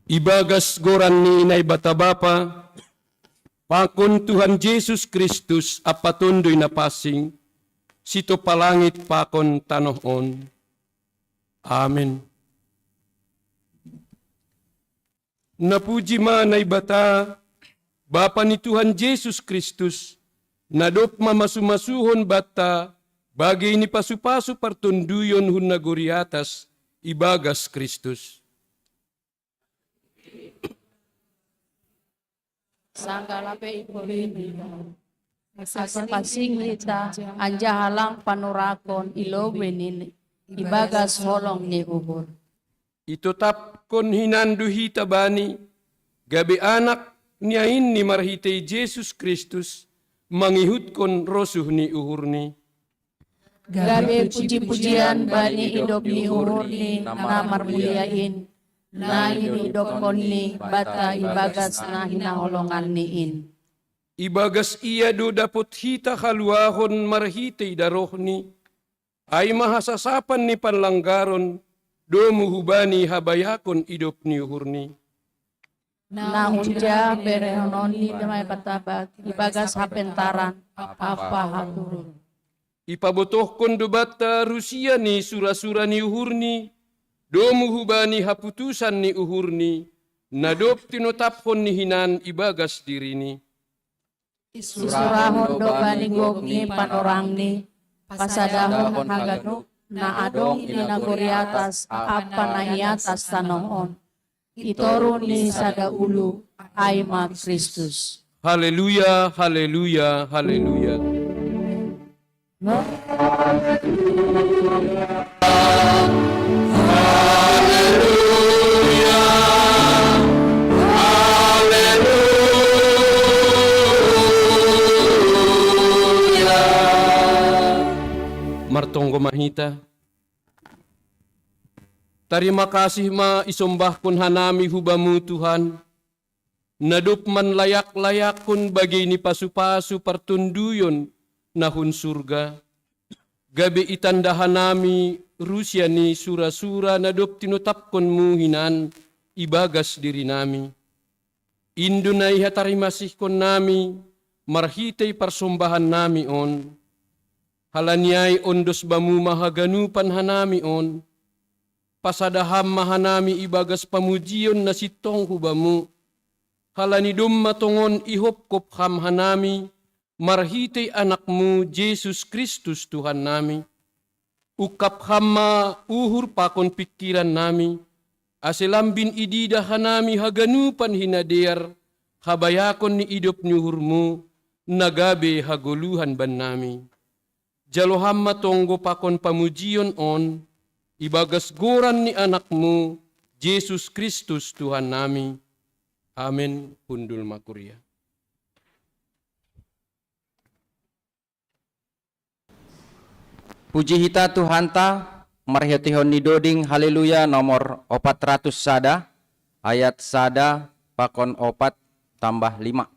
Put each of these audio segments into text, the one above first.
Ibagas goran ni Inay Batabapa, pakon Tuhan Yesus Kristus apatundoy na pasing, sito palangit pakon tanohon. Amen. Napuji manay bata, Bapa ni Tuhan Yesus Kristus, nadop mamasumasuhon bata, bagay ni pasupasu partunduyon hun naguriatas, ibagas Kristus. Sanggalape ipolini, asapasinglita, anja halang panurakon ilowenin, ibagas holong ni uhur. Itotap kon hinanduhi tabani, gabi anak niyain ni marhitay Jesus Kristus, mangihut kon rosuh ni uhurni. Gabi puji-pujian bani idop ni uhurni, namar muliain, na hinidop kon ni bata ibagas na hinaholongan niin. Ibagas iya do dapot hita kaluahon marhitay darohni, ay mahasasapan ni panlanggaron, do muhubani habayakon idop ni uhurni. Na unja berehonon ni damay patabat, ibagas hapentaran, apa haturun. Ipabotoh kon do bata Rusia ni sura-sura ni uhurni, do muhubani haputusan ni uhurni, nadop tinotapon ni hinan ibagas dirini. Isurahon do banigog ni panorang ni, pasadahon hagano, na adong inaguriatas, apa na iatas tanoon. Itorun ni sadaulu, ay ma Kristus. Haleluya, haleluya, haleluya. Martonggo mahita. Terima kasih ma isombah kun hanami hubamu Tuhan. Nadup man layak-layak kun bagi ni pasu-pasu partunduyon nahun surga. Gabi itandahan nami Rusia ni sura-sura nadup tinutap kun muhinan ibagas diri nami. Indo na ihatarimasih kun nami marhitay parsombahan nami on. Halanyay ondos bamu mahaganupan hanami on, pasadaham mahanami ibagas pamujion na sitong hubamu, halanidum matongon ihopkop ham hanami, marhitay anakmu Jesus Kristus Tuhan nami, ukap hamma uhur pakon pikiran nami, aselambin idida hanami haganupan hinadear, habayakon ni idop nyuhurmu, nagabe haguluhan ban nami. Jaloham matonggo pakon pamujion on, ibagas goran ni anakmu, Jesus Kristus Tuhan nami. Amin. Hundul makuria. Puji hita Tuhan ta, marhiatihon ni doding haleluya nomor 400 sada, ayat sada pakon 4 tambah 5.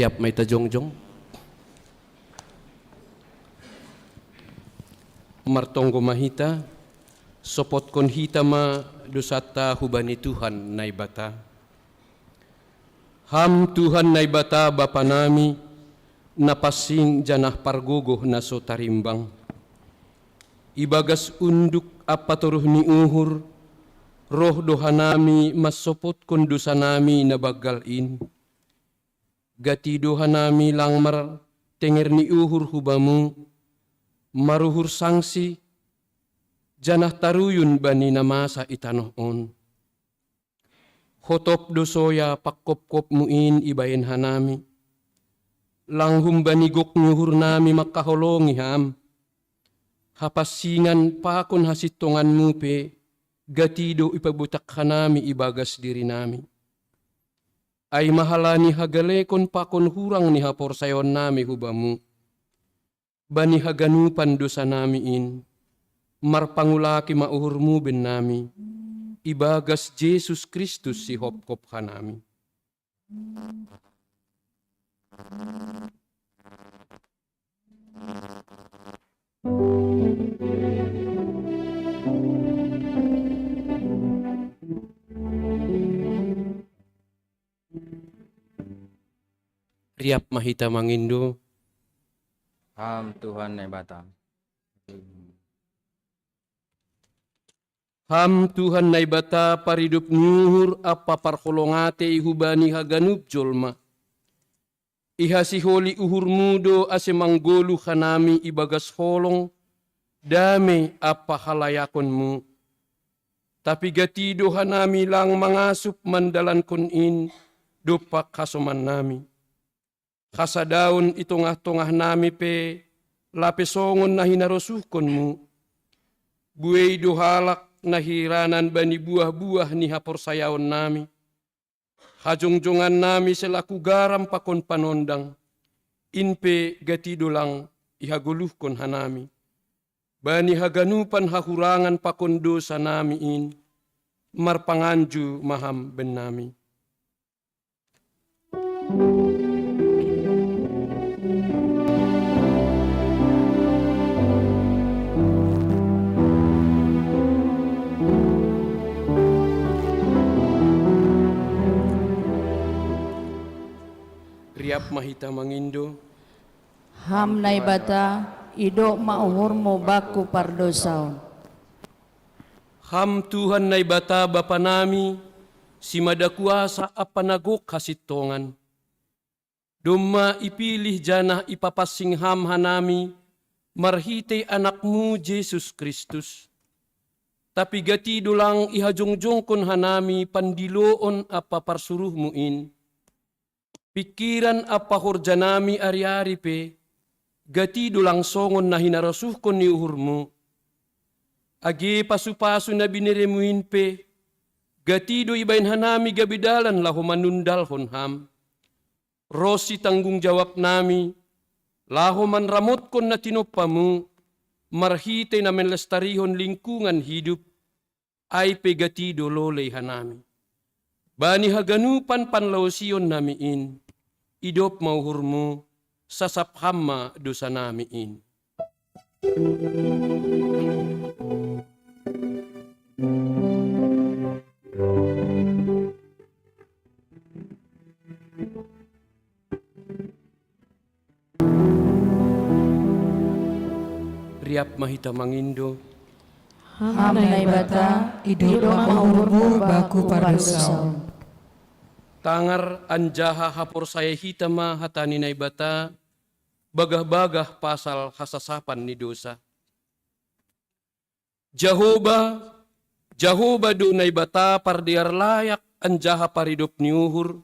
Riap may tajongjong. Martonggo mahita, sopot kon hita ma dosata hubani Tuhan na ibata. Ham Tuhan na ibata Bapa nami, napasing janah pargogo na so tarimbang. Ibagas unduk apaturuh ni uhur, roh doha nami masopot kon dosa nami na bagalin. Gati doha nami langmar tenger ni uhur hubamu, maruhur sangsi, janah taruyun bani namasa itanoon. Hotop dosoya pakkop-kop muin ibayin hanami. Langhum banigok nyuhur nami makaholongi ham. Hapasingan pakon hasitongan mupe, gatido ipabutak hanami ibagas diri nami. Ay mahalani hagalekon pakon hurang ni hapor sayon nami hubamu. Bani haganupan dosa nami in, marpangulaki mauhurmu ben nami. Ibagas Jesus Kristus si hopkop hanami. Riap mahita mangindo, Ham Tuhan na ibata. ham Tuhan na ibata paridup nyuhur apa parholongate ihubani haganup jolma. Ihasiholi uhur mudo ase manggolu hanami ibagas holong, dame apa halayakonmu. Tapi gatido hanami lang mangasup mandalan kun in, dopak kasoman nami. Kasadaon itongah-tongah nami pe, lapesongon na hinarosuhkonmu. Buwei dohalak nahiranan bani buah-buah ni hapor sayaon nami. Hajongjongan nami selaku garam pakon panondang. Inpe gatido lang ihaguluhkon hanami. Bani haganupan hahurangan pakon dosa nami in. Marpanganju maham ben nami. Riap mahita mangindo, Ham na ibata, ido mauhurmo baku pardosaon. ham Tuhan na ibata Bapa nami, si madakuasa apanagok hasitongan. Duma ipilih janah ipapasing ham hanami, marhite anakmu Jesus Kristus. Tapi gati dulang ihajongjongkon hanami pandiloon apa parsuruhmu in. Pikiran apa horjanami ari-ari pe, gati dulang songon na hinarasuhkon ni uhurmu. Agi pasu-pasu na biniremuin pe, gati do ibain hanami gabidalan lahu manundal honham. Rosi tanggung jawab nami, lahu manramot kon na tinopamu, marhite na menlestarihon lingkungan hidup, ay pe gati do lolay hanami. Bani haganupan panlausion namiin, idop mauhurmu, sasaphamma dosa namiin. Riap mahita mangindo, Ham na ibata, ido mauhurmo baku pardosaon. tangar anjaha hapor saya hitama hatani na ibata, bagah-bagah pasal hasasapan ni dosa. Jehova do na ibata pardiar layak anjaha paridop ni uhur,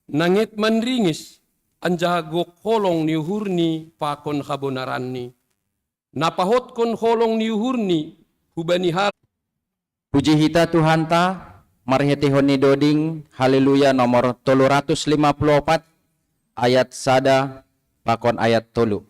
nangit manringis anjaha gok holong ni uhur ni pakon kabonaran ni. Napahot kon holong ni uhur ni hubani hal. Puji hita Tuhan ta, marhetihon ni doding, haleluya nomor 354, ayat sada, pakon ayat tolu.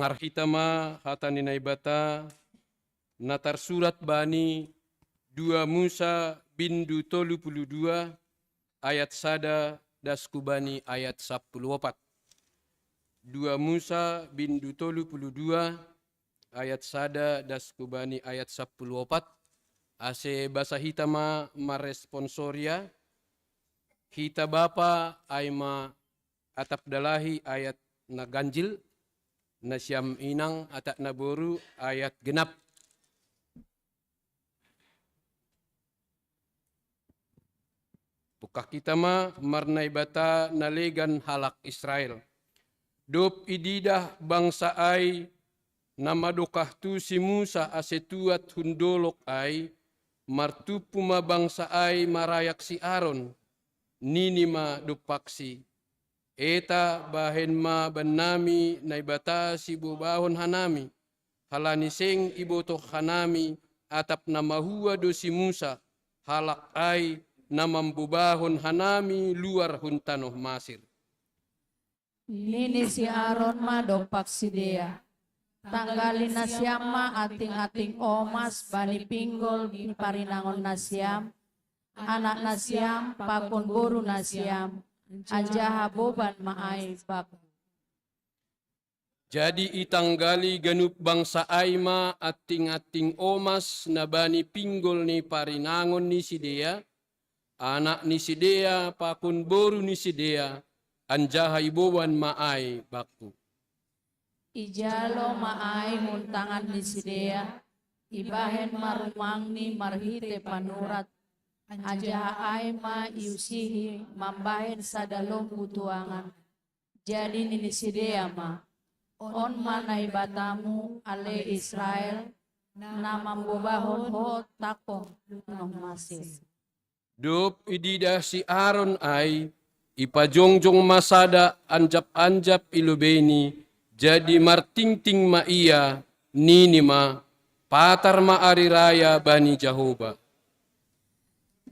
Pangharhitama hata ni naibata natar surat bani 2 Musa bindu 32 ayat sada daskubani ayat 14. 2 Musa bindu 32 ayat sada daskubani ayat 14. Ase basa hitama maresponsoria hita bapa aima atap dalahi ayat na ganjil na siyam inang atak na boru ayat genap. Pukah kita marnai bata nalegan halak Israel. Dop ididah bangsa ai nama dokah tu si Musa asetuat hundolok ai martupuma bangsa ai marayak si Aaron ninima dopaksi. Eta bahen ma banami naibata si bubahon hanami halani seng ibotok hanami atap nama hua do si Musa halak ai namambubahon hanami luar huntanoh Masir. Nini si Aaron ma dompak si Dea. Tanggalin na siyam ma ating-ating omas bani pinggol di parinangon na siyam. Anak na siyam pakon buru na siyam. Anjaha boban maay baku. Jadi itanggali ganup bangsa aima ating-ating omas na bani pinggol ni parinangon ni si Dea. Anak ni si Dea pakun boru ni si Dea anjaha ibowan maay baku. Ijalo maay muntangan ni si Dea. Ibahen marumang ni marhite panurat. Anjaha ay ma iusihi mambahen sa dalong butuangan. Jadi ni si Dea ma. On manay batamu ale Israel na mambubahon ho takong nong Masir. Dop ididah si Aaron ay ipajongjong masada anjap-anjap ilubeni jadi martingting maia ninima patar maari raya bani Jahoba.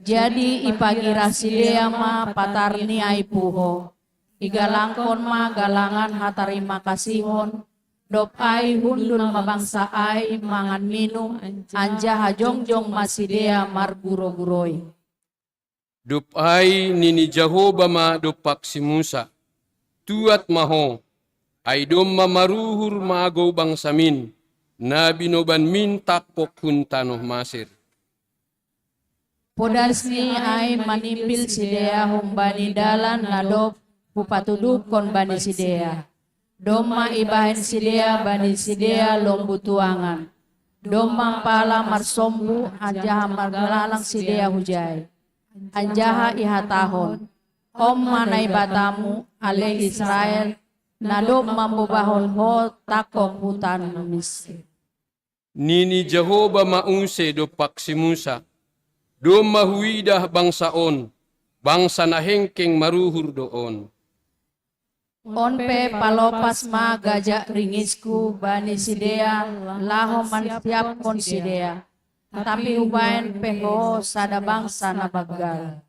Jadi ipagira si Dea ma patar ni ay puho. Igalangkon ma galangan hatarima kasihon. Dop ay hundul mabangsa ay mangan minum anjaha jongjong masidea marguro-guroy. Dop ay nini Jahoba ma dopak si Musa. Tuat maho ay dom mamaruhur magaw bangsamin na binoban min takpok huntanoh Masir. Podas ni ay manimpil si Dea humbani dalan na dop pupatuduk kon bani si Dea. Doma ibahen si Dea bani si Dea lombutuangan. Doma pala marsombu anjaha margalalang si Dea hujay. Anjaha ihatahon. Om manay batamu ale Israel na dom mambubahon ho takong hutan Misir. Nini Jahoba maunse dopak si Musa. Dom mahuidah bangsaon, bangsa na hengkeng maruhur doon. Onpe palopas ma gajak ringisku bani si Dea laho mansiap kon si Dea. Tapi ubayan peho sada bangsa na baggal.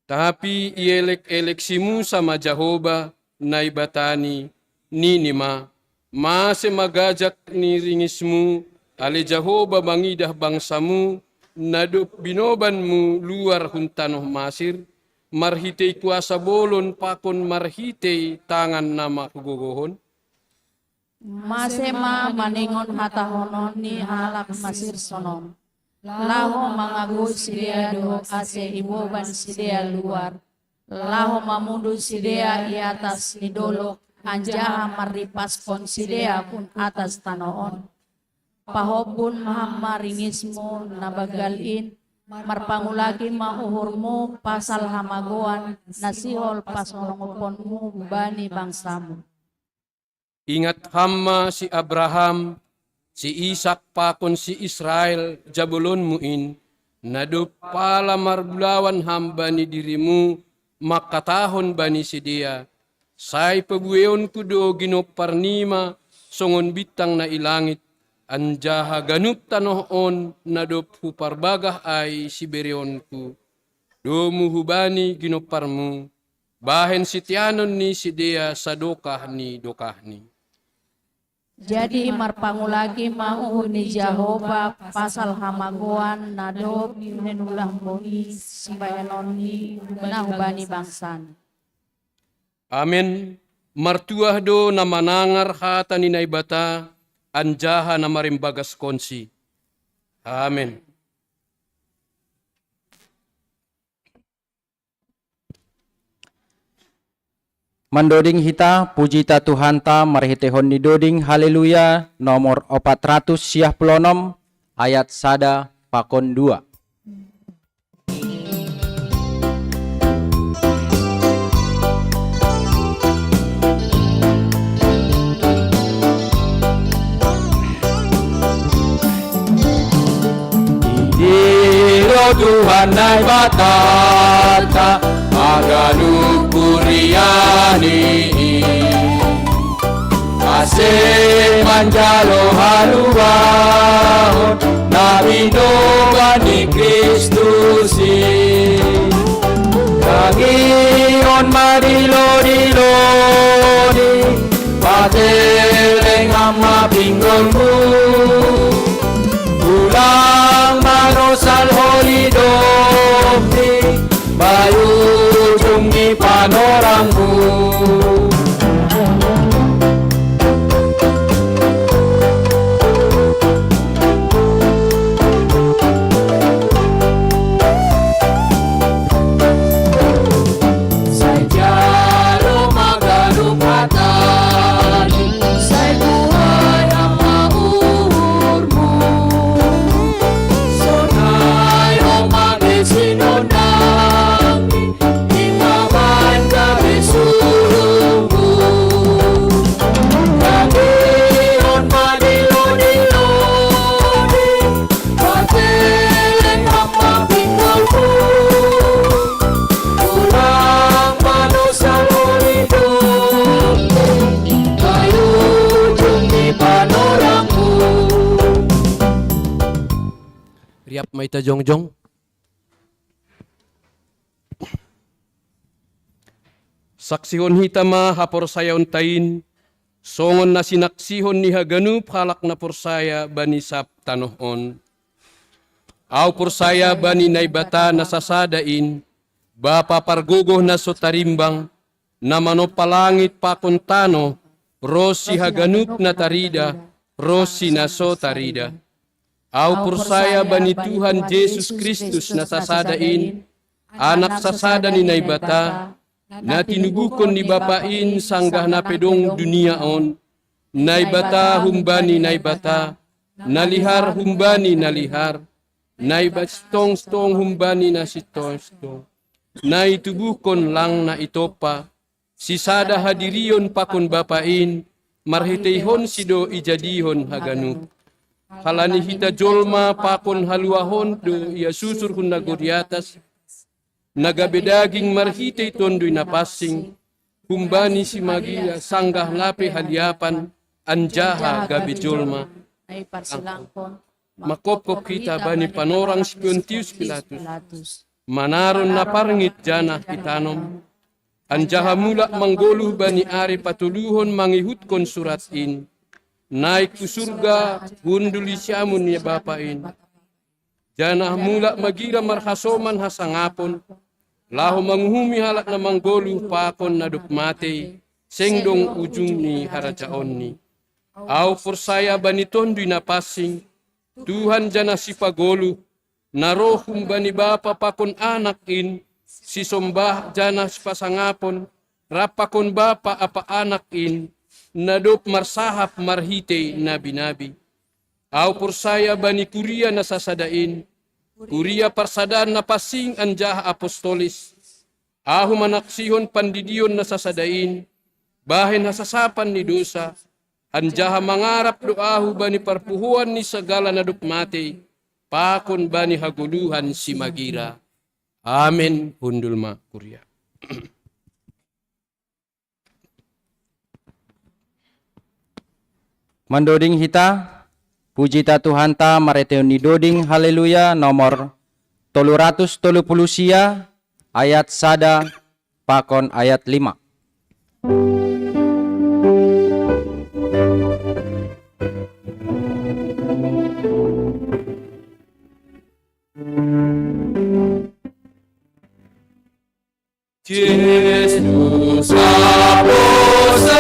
Tapi ielek-elek si Musa ma Jahoba na ibatani ninima mase magajak ni ringismu ale Jahoba mangidah bangsamu nadop binobanmu luar huntanoh Masir. Marhitei kuasa bolon pakon marhitei tangan nama kugogohon. Masema maningon hatahonon ni halak Masir sonon. Laho mangagoy si Dea do ase iboban si Dea luar. Laho mamundu si Dea i atas ni dolok. Anjaha maripas kon si Dea pun atas tanoon. Pahobun mahamaringismo nabagalin. Marpangulagi mauhurmu pasal hamagoan nasihol pasolongoponmu bani bangsamu. Ingat hama si Abraham, si Ishak pakon si Israel jabulon muin, nadop pala marbulawan hamba ni dirimu makatahon bani si Dea. Say pabueon kudo ginoparnima songon bitang na ilangit. Anjaha ganup tanohon nadop huparbagah ay siberionku. Domu hubani ginoparmu, bahen sitianon ni si Dea sa dokah ni. Jadi marpangulagi mau ni Jehovah pasal hamaguan nado nenulah moi simbayanoni nahubani bangsan. Amin. Martuah do na manangar hata ni naibata anjaha na marimbagas konsi. Amin. Mandoding hita, puji ta Tuhan ta, marhitehon ni doding, haleluya, nomor 496, ayat sada, pakon 2. Diro Tuhan nai batata, aganu puriani ase manjalo haluahon nabino bani Kristusi kagion madilo-diloni pateleng ama pinggolmu ulang manosal holidopti bayu jungi panorangmu. Riap maita jongjong. Saksihon hitama hapor saya untain, songon na sinaksihon ni haganup halak na porsaya bani sap tanohon. Au porsaya bani naibata na sasadain, bapa pargogoh na sotarimbang, na manopalangit pakuntano, rosi haganup na tarida, rosi na sotarida. Au persaya bani Tuhan Yesus Kristus na sasadain, anak sasada ni naibata, na tinubukon ni bapain sanggah na pedong dunia on, naibata humbani naibata, nalihar humbani nalihar, naibastong-stong humbani na sitong-stong, naitubukon lang na itopa, sisada hadirion pakon bapain, marhitehon sido ijadihon haganup. Halani hita jolma pakon haluahon do ia susur hun nagoriatas nagabedaging marhite tondoy na passing humbani si magia sanggah lape haliapan anjaha gabi jolma Ay parsilangkon makopkop kita bani panorang si Pontius Pilatus manaron na parngit jana kitanom anjaha mula manggoluh bani ari patuluhon mangihutkon surat in naik ku surga hunduli siamun ya bapain janah mula magira marhasoman hasangapon lahu manghumi halak na manggoluh pakon na dukmate sengdong ujung ni harajaon ni au forsaya bani tondu na passing Tuhan jana si pagolu narohum bani bapa pakon anak in si sombah jana si pasangapon rapakon bapa apa anak in nadop marsahap marhite nabi-nabi. Au persaya bani kuria na sasadain, kuria parsadaan na pasing anjah apostolis. Ahu manaksihon pandidion na sasadain, bahin hasasapan ni dosa, anjaha mangarap doahu bani parpuhuan ni segala nadop mate, pakon bani haguluhan si magira. Amen. Hundulma kuria. Mandoding hita, puji ta Tuhan ta, mareteon ni doding, haleluya, nomor 330 ayat sada, pakon ayat 5. Yesus hapusanku,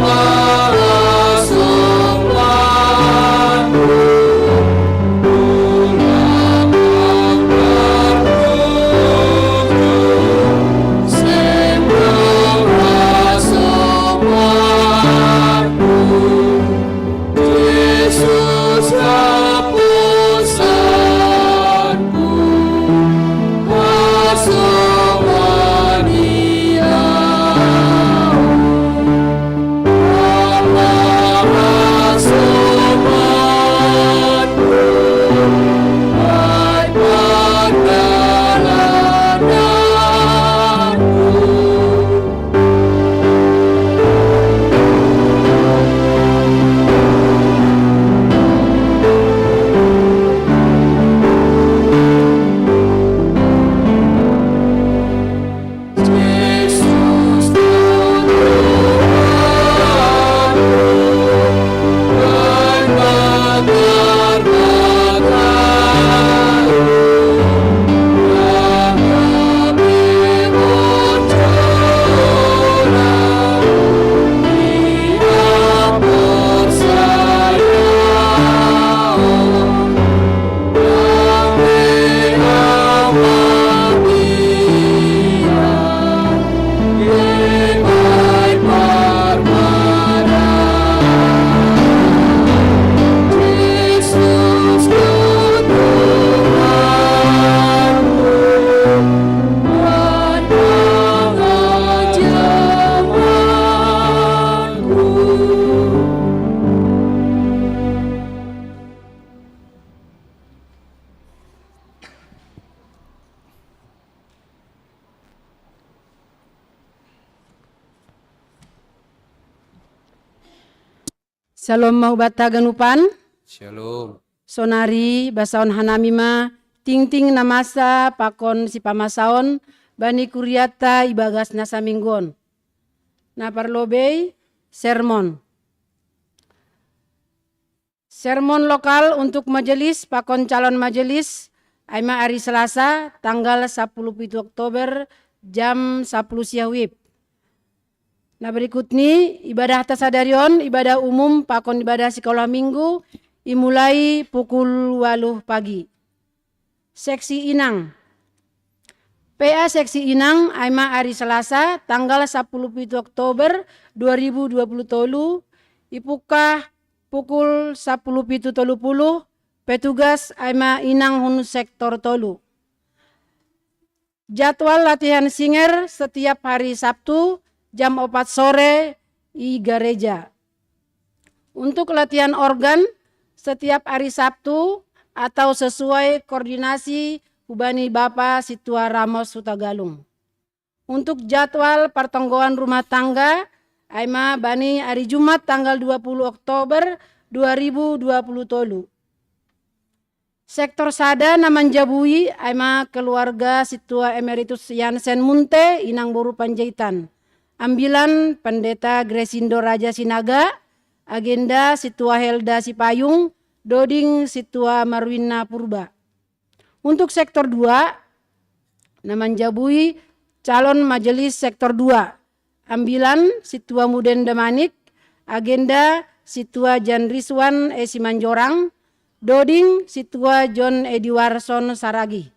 pemasukanku, ulang tertuju, sembuh rasukanku. Yesus hapusanku, asuhan Dia. Allah asuhanku, hai panggilananku. Yesus Tuhanku, hai bakar-bakarku, yang kami bercurah, Dia bersayang, kami amat Dia, Yebai Parmana. Yesus Tuhanku, hai pengajaranku. Shalom mau bata ganupan, Shalom. sonari basaon hanamima, ting-ting namasa pakon si pamasaon, bani kuriata ibagas nasa minggon. Na parlobei, sermon. Sermon lokal untuk majelis, pakon calon majelis, aima hari Selasa, tanggal 10 Oktober, jam 10 siawib. Nah berikut ini ibadah tasadarion, ibadah umum, pakon ibadah sekolah minggu, dimulai pukul 8 pagi. Seksi Inang. PA Seksi Inang, aima hari Selasa, tanggal 10 Oktober 2020 tolu, ipuka pukul 10.30, petugas aima Inang hun sektor tolu. Jadwal latihan singer setiap hari Sabtu, jam 4 sore di gereja. Untuk latihan organ setiap hari Sabtu atau sesuai koordinasi Hubani Bapa Situa Ramos Sutagalung. Untuk jadwal pertonggoan rumah tangga, aima bani hari Jumat tanggal 20 Oktober 2020 tolu. Sektor Sada Namanjabui, aima keluarga Situa Emeritus Yansen Munte, Inang Boru Panjaitan. Ambilan Pendeta Gresindo Raja Sinaga, agenda Situa Helda Sipayung, Doding Situa Marwina Purba. Untuk sektor 2, Namanjabui calon majelis sektor 2, ambilan Situa Muden Damanik, agenda Situa Jan Rizwan Simanjorang, Doding Situa John Ediwarson Saragi.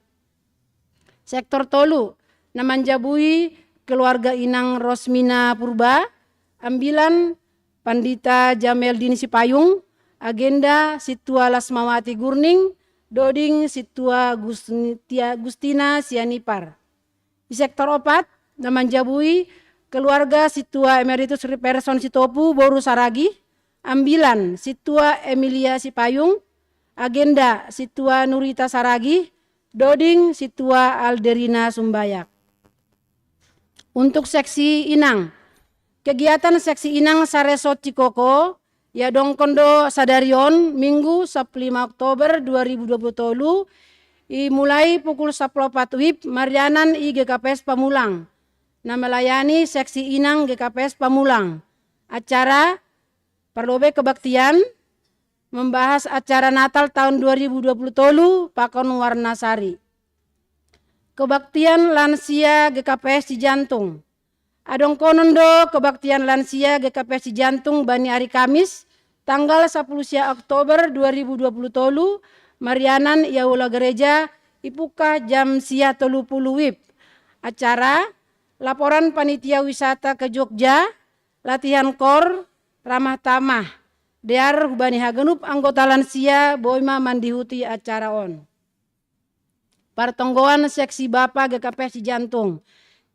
Sektor Tolu, Namanjabui keluarga Inang Rosmina Purba, ambilan Pandita Jameldin Sipayung, agenda Situa Lasmawati Gurning, Doding Situa Gustina Sianipar. Di sektor 4, Namanjabui keluarga Situa Emeritus Riperson Sitopu Boru Saragi, ambilan Situa Emilia Sipayung, agenda Situa Nurita Saragi, Doding Situa Alderina Sumbayak. Untuk seksi Inang, kegiatan seksi Inang Saresot Cikoko, ya dongkondo sadarion Minggu 15 Oktober 2020 tolu, mulai pukul 10.04 WIB Marianan i GKPS Pamulang. Na melayani seksi Inang GKPS Pamulang. Acara perlobe kebaktian membahas acara Natal tahun 2020 tolu Pakon Warna Sari. Kebaktian Lansia GKPS Cijantung. Adong konondo kebaktian lansia GKPS Cijantung bani hari Kamis tanggal 10 Oktober 2020 tolu Marianan Yaula Gereja Ipuka jam sia 30 WIB. Acara laporan panitia wisata ke Jogja, latihan kor, ramah tamah. Dear hubani hagenup anggota lansia boima mandihuti acara on. Pertonggoan seksi Bapa GKPS Cijantung.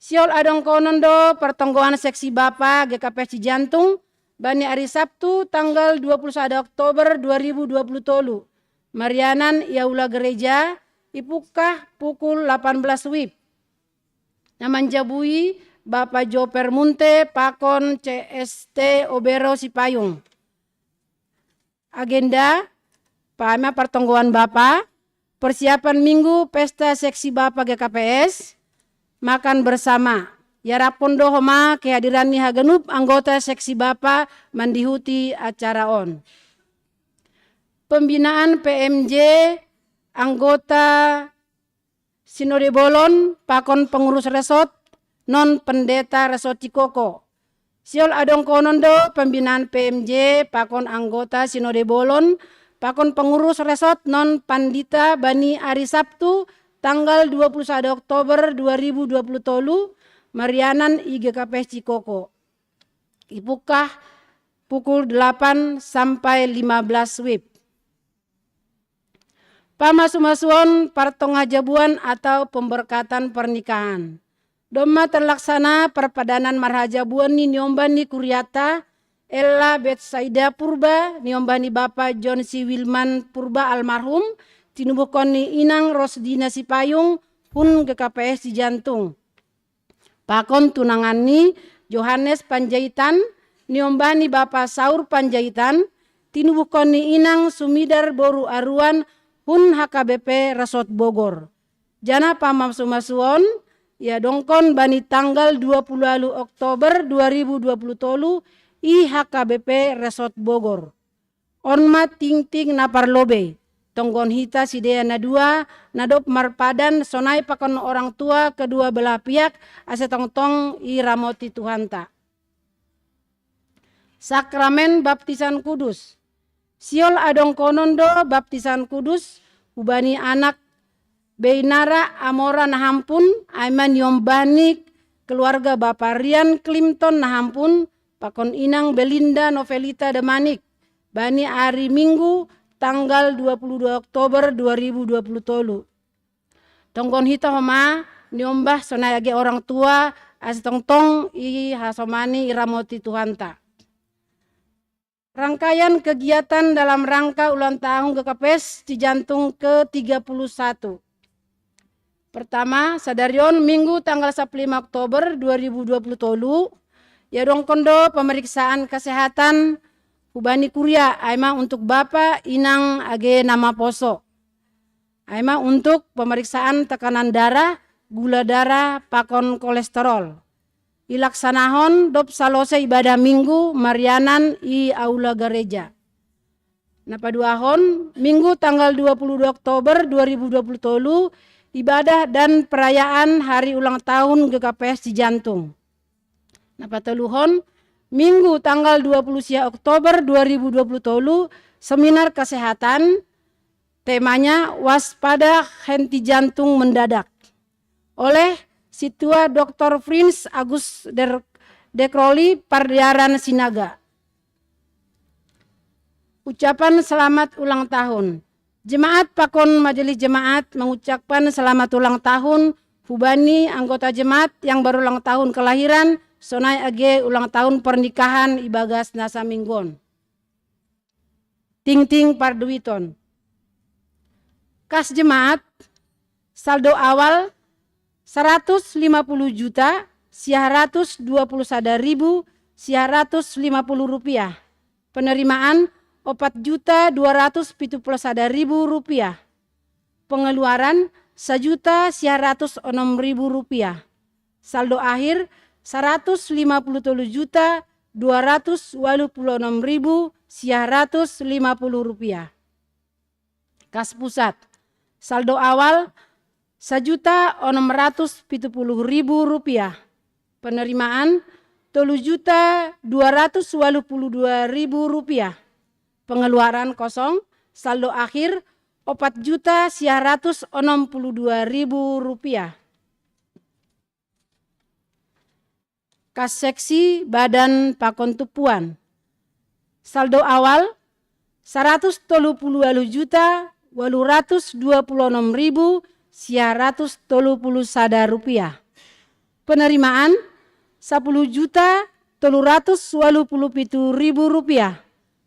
Siol adong konondo pertonggoan seksi Bapa GKPS Cijantung bani hari Sabtu tanggal 21 Oktober 2020 tolu. Marianan Yaula Gereja Ipukah pukul 18 WIB. Naman jabui Bapak Joper Munte Pakon CST Obero Sipayung. Agenda Pama pertonggoan Bapak, persiapan minggu pesta seksi Bapak GKPS, makan bersama. Yarapondo homa kehadiran ni hagenup anggota seksi Bapak mandihuti acara on. Pembinaan PMJ anggota Sinode Bolon Pakon pengurus resort non pendeta resort Cikoko. Siol adong konondo pembinaan PMJ Pakon anggota Sinode Bolon Pakon pengurus resort non pandita bani hari Sabtu tanggal 21 Oktober 2020 tolu Marianan IGKPS Cikoko. Ipukah pukul 8 sampai 15 WIB. Pamasumasuon partongajabuan atau pemberkatan pernikahan. Doma terlaksana perpadanan marhajabuan ni niombani Kuriata Ella Betsaida Purba niombani Bapak John C. Wilman Purba almarhum tinubukon ni Inang Rosdina Sipayung pun GKPS Cijantung. Pakon tunangan ni Johannes Panjaitan niombani Bapak Saur Panjaitan tinubukon ni Inang Sumidar Boru Aruan pun HKBP Resort Bogor. Jana pamasumasuon ya dongkon bani tanggal 20 Oktober 2020 tolu i HKBP Resort Bogor. Onma ting-ting naparlobe. Tonggon hita sidea na dua nadop marpadan sonai pakon orang tua kedua belah pihak ase tong-tong i ramoti Tuhanta. Sakramen baptisan kudus. Siol adong konondo baptisan kudus ubani anak Beinara Amora nahampun aiman yombani keluarga Bapak Rian Clinton nahampun pakon Inang Belinda Novelita Demanik bani hari Minggu tanggal 22 Oktober 2020 tolu. Tonggon hita homa niombah sonai age orang tua as tong-tong i hasomani iramoti Tuhanta. Rangkaian kegiatan dalam rangka ulang tahun GKPS Cijantung ke-31. Pertama, sadarion Minggu tanggal 15 Oktober 2020 tolu, yadong kondo pemeriksaan kesehatan Hubani Kuria, aima untuk Bapak Inang age nama poso. Aima untuk pemeriksaan tekanan darah, gula darah, pakon kolesterol. Ilaksanahon dop salose ibadah minggu Marianan i Aula Gereja. Napaduahon Minggu tanggal 22 Oktober 2020 tolu ibadah dan perayaan hari ulang tahun GKPS Cijantung. Napateluhon Minggu tanggal 20 Oktober 2020 tolu seminar kesehatan temanya waspada henti jantung mendadak oleh Situa Dr. Prince Agus Dekroli Pardiaran Sinaga. Ucapan selamat ulang tahun. Jemaat Pakon Majelis Jemaat mengucapkan selamat ulang tahun Hubani anggota jemaat yang baru ulang tahun kelahiran sonai age ulang tahun pernikahan Ibagas Nasa Minggon. Ting-ting Parduiton. Kas jemaat saldo awal 150 juta, 121.150 rupiah. Penerimaan 4.271.000 rupiah. Pengeluaran 1.106.000 rupiah. Saldo akhir 150.286.150 rupiah. Kas pusat saldo awal Rp1.670.000. Penerimaan Rp2.282.000. Pengeluaran kosong, saldo akhir Rp4.162.000. Kas seksi Badan Pakon Tupuan. Saldo awal Rp130.826.930 penerimaan Rp10.387.000.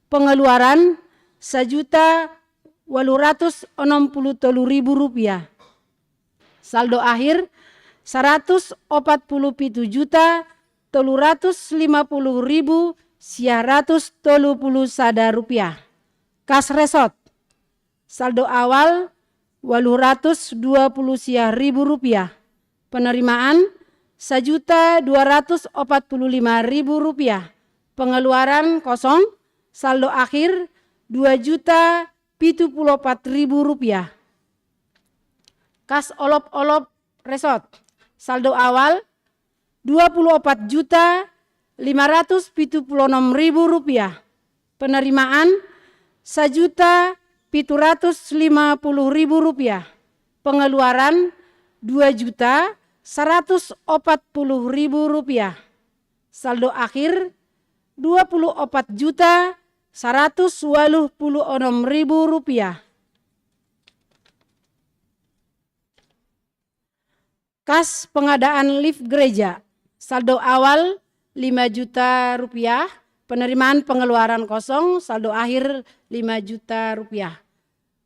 Pengeluaran Rp1.863.000. Saldo akhir Rp147.350.130 Kas resot. Saldo awal Rp820.000. Penerimaan Rp1.245.000. Pengeluaran kosong. Saldo akhir Rp2.074.000. Kas olop-olop resot. Saldo awal Rp24.576.000. Penerimaan Rp1.750.000. Pengeluaran Rp2.140.000. Saldo akhir Rp24.186.000. Kas pengadaan lift gereja. Saldo awal Rp5 juta. Penerimaan pengeluaran kosong, saldo akhir Rp5 juta.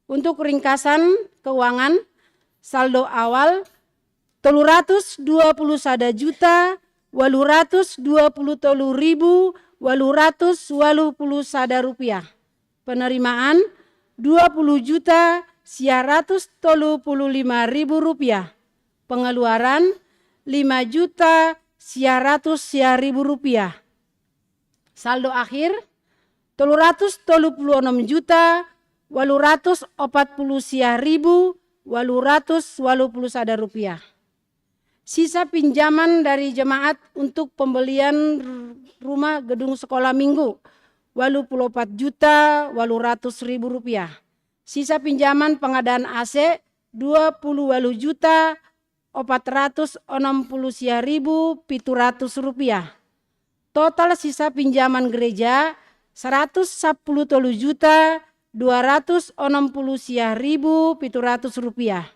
Untuk ringkasan keuangan, saldo awal Rp221.823.880. Penerimaan Rp20.135.000. Pengeluaran Rp5.100.000. Saldo akhir Rp236.840.881. Sisa pinjaman dari jemaat untuk pembelian rumah gedung sekolah minggu Rp24.800.000. Sisa pinjaman pengadaan AC Rp20.460.700. Total sisa pinjaman gereja Rp110.260.700.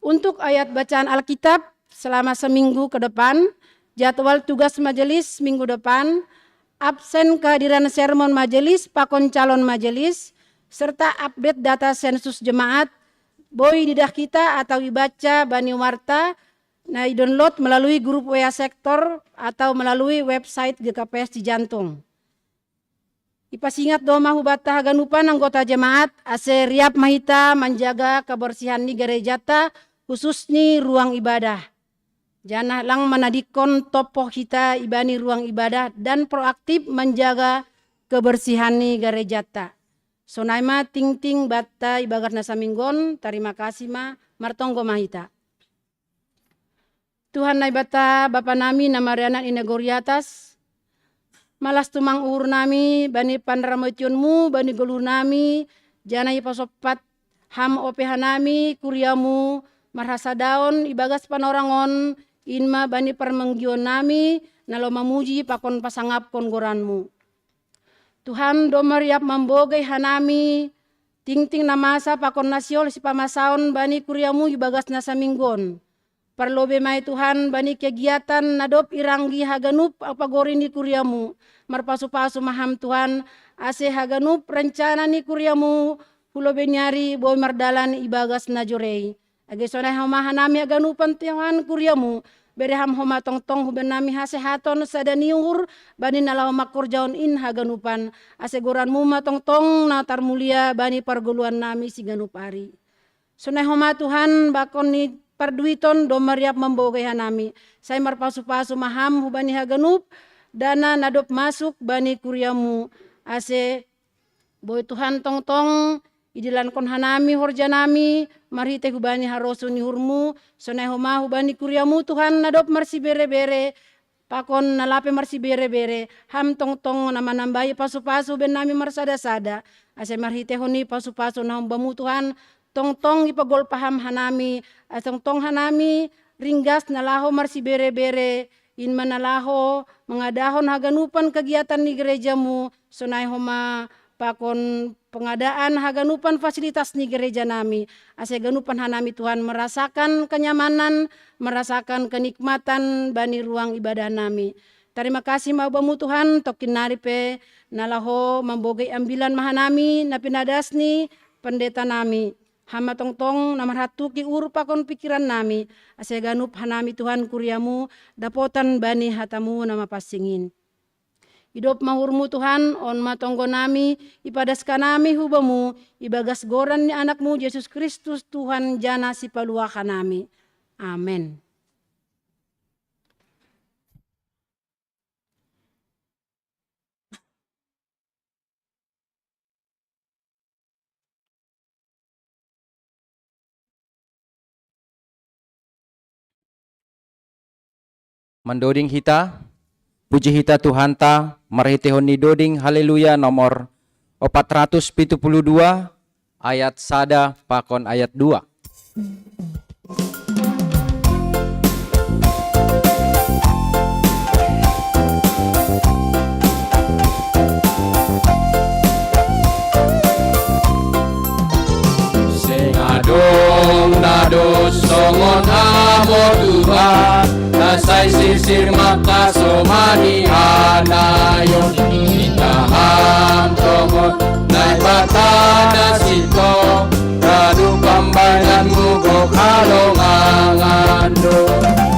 Untuk ayat bacaan Alkitab selama seminggu ke depan, jadwal tugas majelis minggu depan, absen kehadiran sermon majelis, pakon calon majelis, serta update data sensus jemaat, boi didah kita atau dibaca Bani Warta, nah download melalui grup WA sektor atau melalui website GKPS Cijantung. Ipasingat doma hubata haganupan anggota jemaat ase riap mahita menjaga kebersihan ni gerejata khususnya ruang ibadah. Jangan lang manadikon topoh kita ibani ruang ibadah dan proaktif menjaga kebersihan ni gerejata. Sonaima ting-ting bata ibagat nasa minggon, terima kasih ma martonggo mahita. Tuhan nai bata Bapa nami namariana inegori atas, malas tumang uhur nami, bani panramotionmu, bani golur nami, janai pasopat ham OPH nami, kuriamu, marhasa daon, ibagas panorangon, inma bani permenggion nami, nalo mamuji pakon pasangap kongoranmu. Tuhan domariap mambogai hanami, ting-ting namasa pakon nasiol si pamasaon, bani kuriamu ibagas nasa minggon. Parlobe mai Tuhan bani kegiatan nadop iranggi haganup apagori ni kuriamu. Marpasu-pasu maham Tuhan ase haganup rencana ni kuriamu. Hulobe nyari boy mardalan ibagas najorei. Age sonai hamahan nami aganupan Tuhan kuriamu. Bereham homa tong-tong hubenami hasehaton sadaniur bani nalaw makor jaon in haganupan. Ase goranmu matong-tong natar mulia bani parguluan nami si ganupari. Sonai homa Tuhan bakon ni parduiton domariap membogai hanami. Saya marpasu-pasu maham hubani haganup dana nadop masuk bani kuriamu ase boy Tuhan tong-tong idilan kon hanami horjanami marhite hubani harosu ni hurmu sonai homa hubani kuriamu Tuhan nadop marsi bere-bere pakon nalape marsi bere-bere ham tong-tong nama nambahi pasu-pasu ben nami marsada-sada ase marhite honi pasu-pasu na humbamu Tuhan tong-tong ipagol paham hanami tong-tong hanami ringgas nalaho marsi bere-bere in manalaho mengadahon haganupan kegiatan di gerejamu sonai homa pakon pengadaan haganupan fasilitas di gereja nami ase ganupan hanami Tuhan merasakan kenyamanan merasakan kenikmatan bani ruang ibadah nami. Terima kasih mabamu Tuhan tokin naripe nalaho membogai ambilan mahanami napinadasni pendeta nami hama tong-tong namar hatu ki uru pakon pikiran nami ase ganup hanami Tuhan kuriamu dapotan bani hatamu nama pasingin. Hidup mahurmu Tuhan, on matonggo nami, ipadaskan nami hubamu, ibagas goran ni anakmu Yesus Kristus Tuhan jana si paluakan nami. Amin. Mendoding hita, puji hita Tuhan ta, marhitihon ni doding haleluya nomor 472 ayat 1 pakon ayat 2. Sing adong nado songon amo Tuhan nasai sisir makasomani anayon itaham tongon nai batana sito radu pambanan mugo kalongangando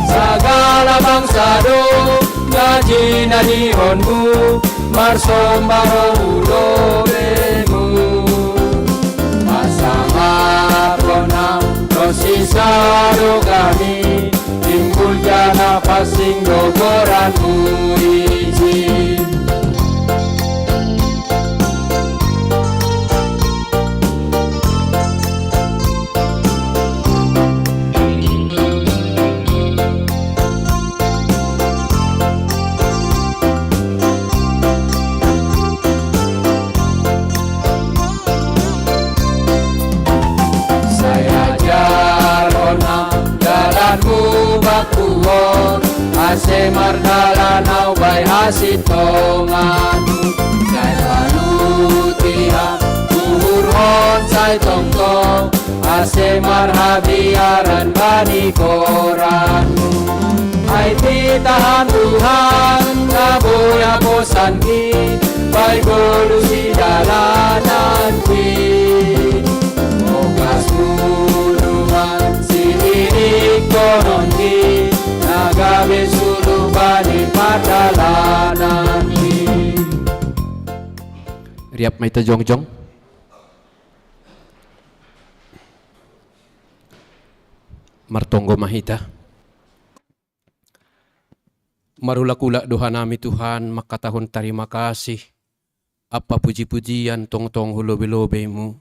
sagala bangsa do ngaji nadihonmu marsombaro ulobemu masama kona rosisa do kami timbul jana pasing dogoranmu izin. Ase mardalanau bai hasitongan Sai panutia Uhurhon sai tongtong Ase marhabiaran bani koran Hai pitahan Tuhan Kaboya bosan ki Bai golusi dalanan ki Mogasmu Tuhan Sinirik konon ki Nagabe sulubani padalanan ki. Riap may tajong-jong. Martonggo mahita. Marula-kula doha nami Tuhan, makatahon terima kasih. Apa puji-pujian tong-tong hulobe-lobemu.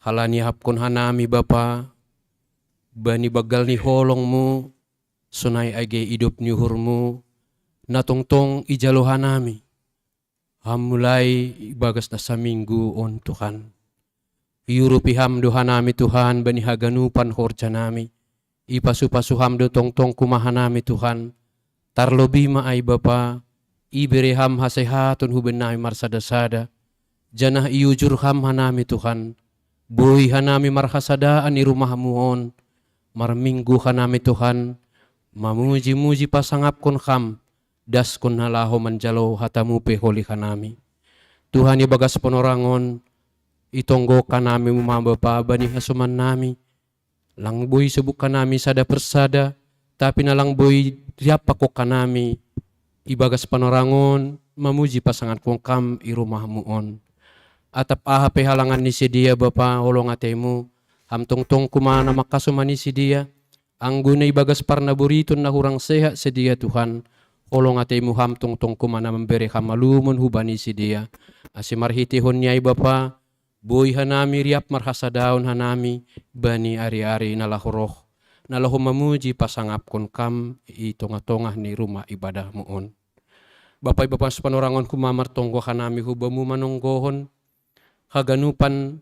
Halani hapkon hanami Bapa, bani bagal ni holongmu, sunai age hidup ni hurmu, natongtong ijalohan nami. Hamulai bagas na sa minggu on Tuhan. Iurupiham doha nami Tuhan, bani haganupan horja nami. Ipasu-pasuham do tongtong kumahan nami Tuhan. Tarlobima ay Bapa, ibereham hasehaton huben nami marsada-sada. Janah iujurham hanami Tuhan. Buhi hanami marhasadaan i rumahmu on. Marminggu hanami Tuhan. Mamuji-muji pasangap kon kham, das kon halaho manjalo hatamu peholi kanami. Tuhan ibagas ponorangon, itonggo kanami mumamba bani hasuman nami. Lang boy sebuk kanami sada persada, tapi nalang boy riapa ko kanami. Ibagas panorangon, mamuji pasangat kong kam i rumahmu on. Atap aha pehalangan ni si dia Bapa holong atemu, hamtong-tong kumana makasuman ni si dia. Anggunay bagas parnaburiton na hurang sehat sedia Tuhan. Olong atemu ham tong-tong kumana memberi kamalumon hubani sedia. Asimarhitihon niya Bapa. Boy hanami riap marhasadaon hanami bani ari-ari nalahoroh. Nalahu mamuji pasangap kon kam i tongah-tongah ni rumah ibadah muon. Bapak Bapak sepanorangon kumamar tonggo hanami hubamu manonggohon. Haganupan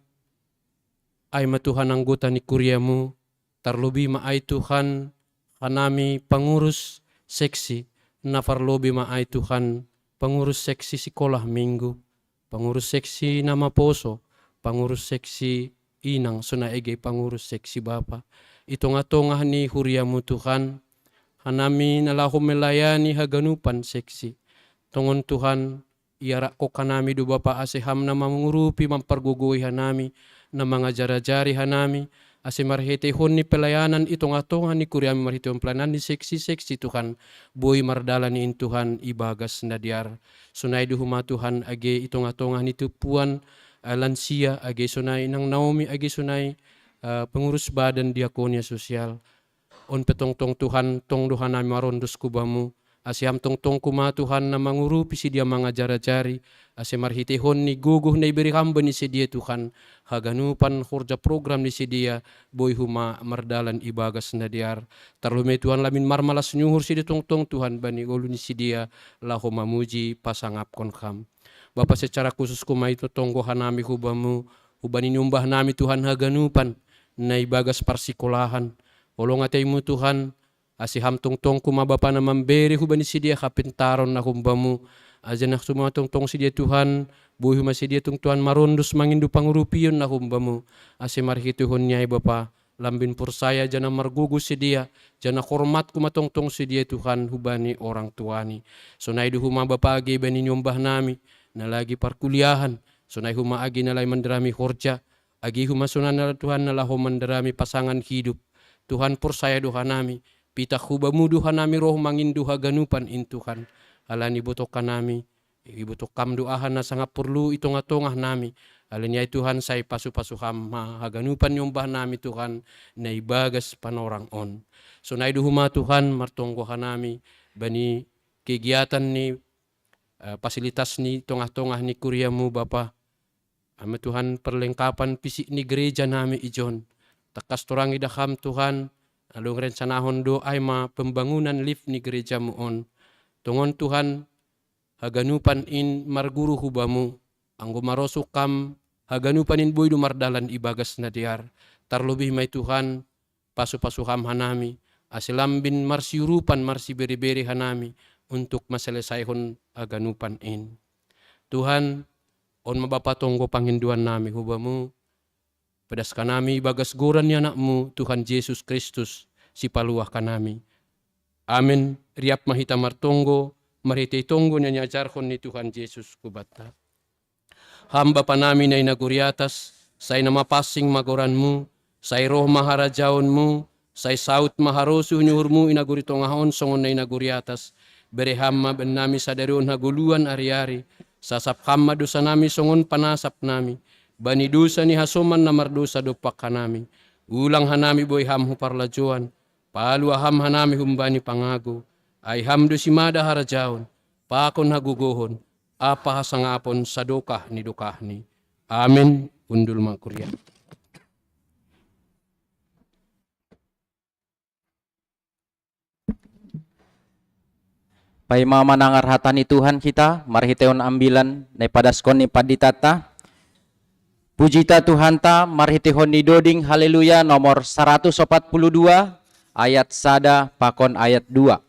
ay matuhan anggota ni kuryamu. Tarlubi maay Tuhan hanami pengurus seksi. Nafarlobi maay Tuhan pengurus seksi sekolah minggu. Pengurus seksi nama poso. Pengurus seksi inang sunaege pengurus seksi Bapa. Itong-atongah ni huriamu Tuhan. Hanami nalahu melayani haganupan seksi. Tongon Tuhan, iarak ko kanami do Bapa aseham na mangurupi mamparguguhi hanami na mga jara-jari hanami. Ase marhetehon ni pelayanan itong-atongah ni kuriami marhetehon pelayanan ni seksi-seksi Tuhan. Boy mardala ni Tuhan ibagas na diar. Sunay duhuma Tuhan age itong-atongah ni tupuan lansia age sunay nang Naomi age sunay pengurus badan diakonia sosial. On petong-tong Tuhan tong duhan nami marondos kubamu. Asiam tong-tong kuma Tuhan na mangurupi si dia mga jara-jari. Ase marhitehon ni guguh na iberi hamba ni si dia Tuhan. Haganupan khurja program ni si dia. Boy huma mardalan ibagas na diar. Tarlume Tuhan lamin marmalas nyuhur si dia tong-tong Tuhan bani ulu ni si dia. Lahu mamuji pasangap kon kam. Bapak secara khusus kumay tonggo hanami hubamu. Huban inyumbah nami Tuhan haganupan. Na ibagas parsikolahan. Olong ataymu Tuhan. Asiham tong-tong kuma Bapa na mamberi huban si dia kapentaron na humbamu. Ajanak semua tong-tong si dia Tuhan. Buhi ma si dia Tuhan marondos mangindu pangurupiyon na humbamu. Asimar hituhon niya Bapa. Lambin pursaya jana margugus si dia. Jana hormat kuma tong-tong si dia Tuhan hubani orang tuani. Sonay duhuma Bapa agi bani nyumbah nami. Na lagi parkuliahan. Sonay huma agi nalay manderami horja. Agi huma sunan na Tuhan nalahu manderami pasangan hidup. Tuhan pursaya duha nami. Pita hubamu duha nami roh mangindu haganupan in Tuhan. Alani butok kanami. Ibutok kam doahan na sangat perlu itong-atongah nami. Alanya Tuhan say pasu-pasuham haganupan nyumbah nami Tuhan. Na ibagas panorang on. So na iduhuma Tuhan martonggohan nami. Bani kegiatan ni fasilitas ni tongah-tongah ni kuryamu Bapa. Ama Tuhan perlengkapan fisik ni gereja nami ijon. Takas torang idaham Tuhan. Alung rencanahon doa ma pembangunan lift ni gereja muon. Tongon Tuhan haganupan in marguru hubamu. Anggo marosuk kam haganupan in boy mardalan ibagas na diar. Tarlubih may Tuhan pasu-pasuham hanami. Asilambin marsiurupan marsiberi-beri hanami. Untuk maselesayhon haganupan in. Tuhan on mabapatonggo panghinduan nami hubamu. Pedas kanami bagas goran ni anakmu Tuhan Yesus Kristus si paluah kanami. Amin. Riap mahita martonggo marhite tonggo niya ajarhon ni Tuhan Yesus kubata. Hamba panami na inaguriatas say namapasing magoranmu say roh maharajaonmu say saut maharosu nyuhurmu inaguritongahon songon na inaguriatas. Bere hamma ben nami sadarion haguluan ari-ari. Sasap hamma dosa nami songon panasap nami. Bani dosa ni hasoman na mardosa dopak hanami. Ulang hanami boy ham huparlajuan. Palu aham hanami humbani pangago. Ay ham do simada harajaon. Pakon hagugohon. Apa hasangapon sadokah ni dokahni. Amin. Undul makurya. Pai mama nangar hatani Tuhan kita, marhiteon ambilan na padaskon ni paditata. Pujita Tuhan ta, marhitehon ni doding haleluya nomor 142 ayat sada pakon ayat 2.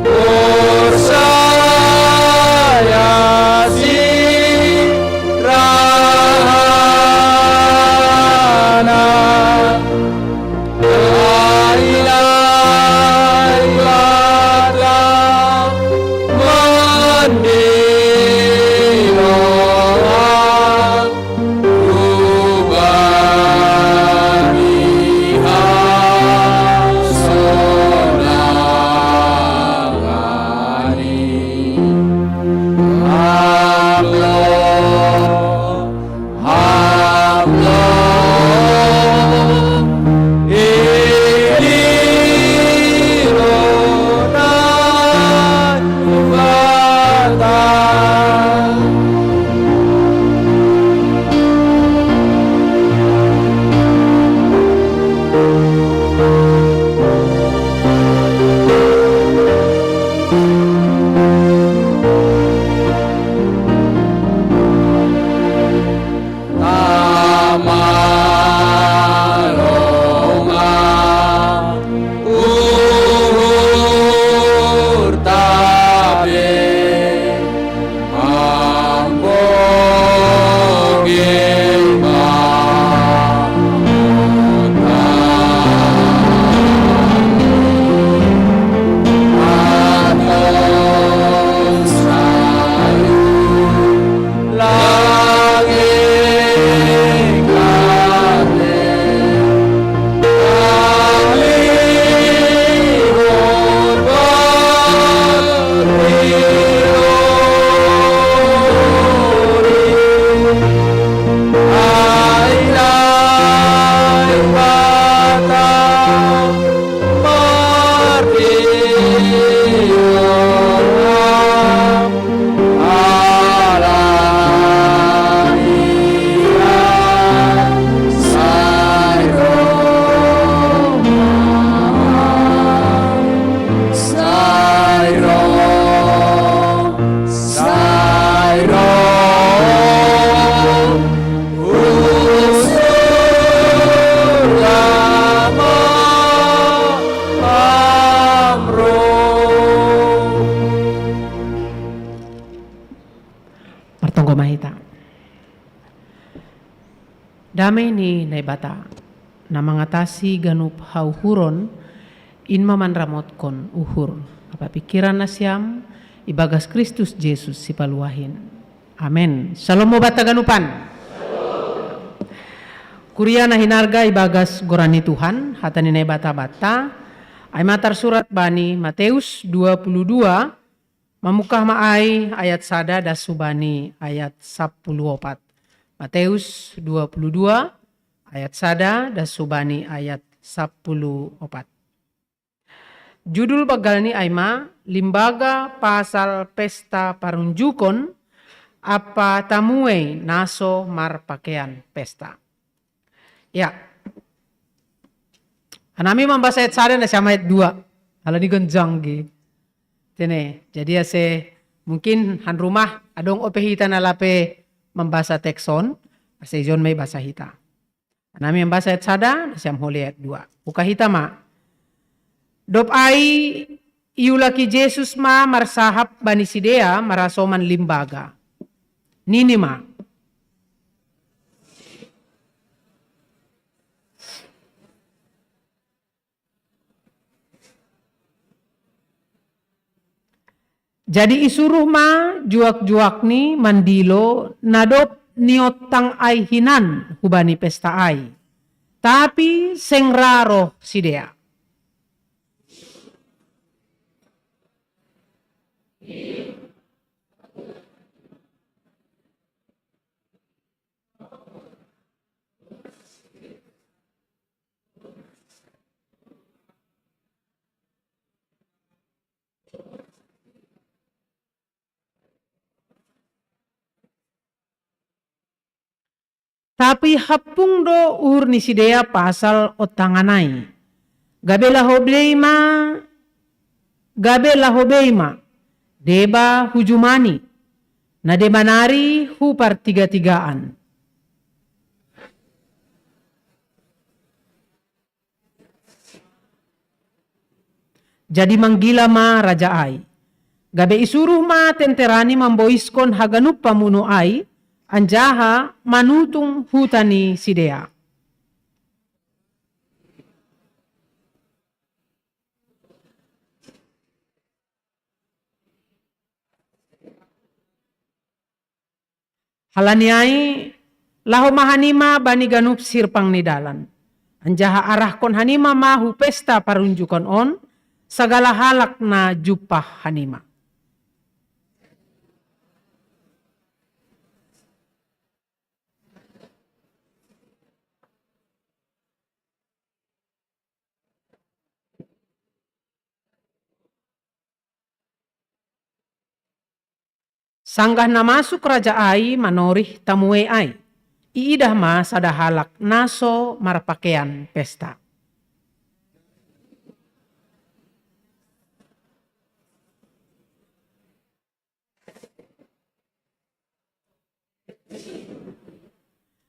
Dosa Damai ni naibata na mengatasi ganup hauhuron in mamanramotkon uhur. Apa pikiran nasyam ibagas Kristus Yesus si paluahin. Amen. Shalom mo bata ganupan. Kuria na hinarga ibagas gorani Tuhan hatani na bata-bata ay matar surat bani Mateus 22 mamukah maay ayat sada das subani ayat 14. Mateus 22 ayat sada das subani ayat 14. Judul bagal ni Aima limbaga pasal pesta parunjukon apa tamuei naso marpakean pesta. Ya. Anami membahas ayat sada na sama ayat 2. Hala digonjang gi. Tene. Jadi ase mungkin han rumah adong opehita na lape membahasa tekson, ase John may bahasa hita. Anami membahas ayat sada na siam holi ayat 2. Buka hita ma. Dop ai iulaki Jesus ma marsahap bani sidea marasoman limbaga. Nini ma. Jadi isuruh ma juak-juak ni mandilo nadop niotang ay hinan hubani pesta ay. Tapi sengraro sidea. Tapi hapung do uhur ni sidea pasal otanganai. Gabe lahobeima. Deba hujumani. Na deba nari hupar tiga-tigaan. Jadi manggila ma raja ai. Gabe isuruh ma tenterani mamboiskon haganup pamuno ai. Anjaha manutung hutani sidea. Halaniai laho mahanima bani ganup sirpang ni dalan. Anjaha arahkon hanima mahu pesta parunjukon on sagala halak na jupah hanima. Sanggah na masuk raja ai manorih tamue ai. Iidah ma sada halak naso marpakean pesta.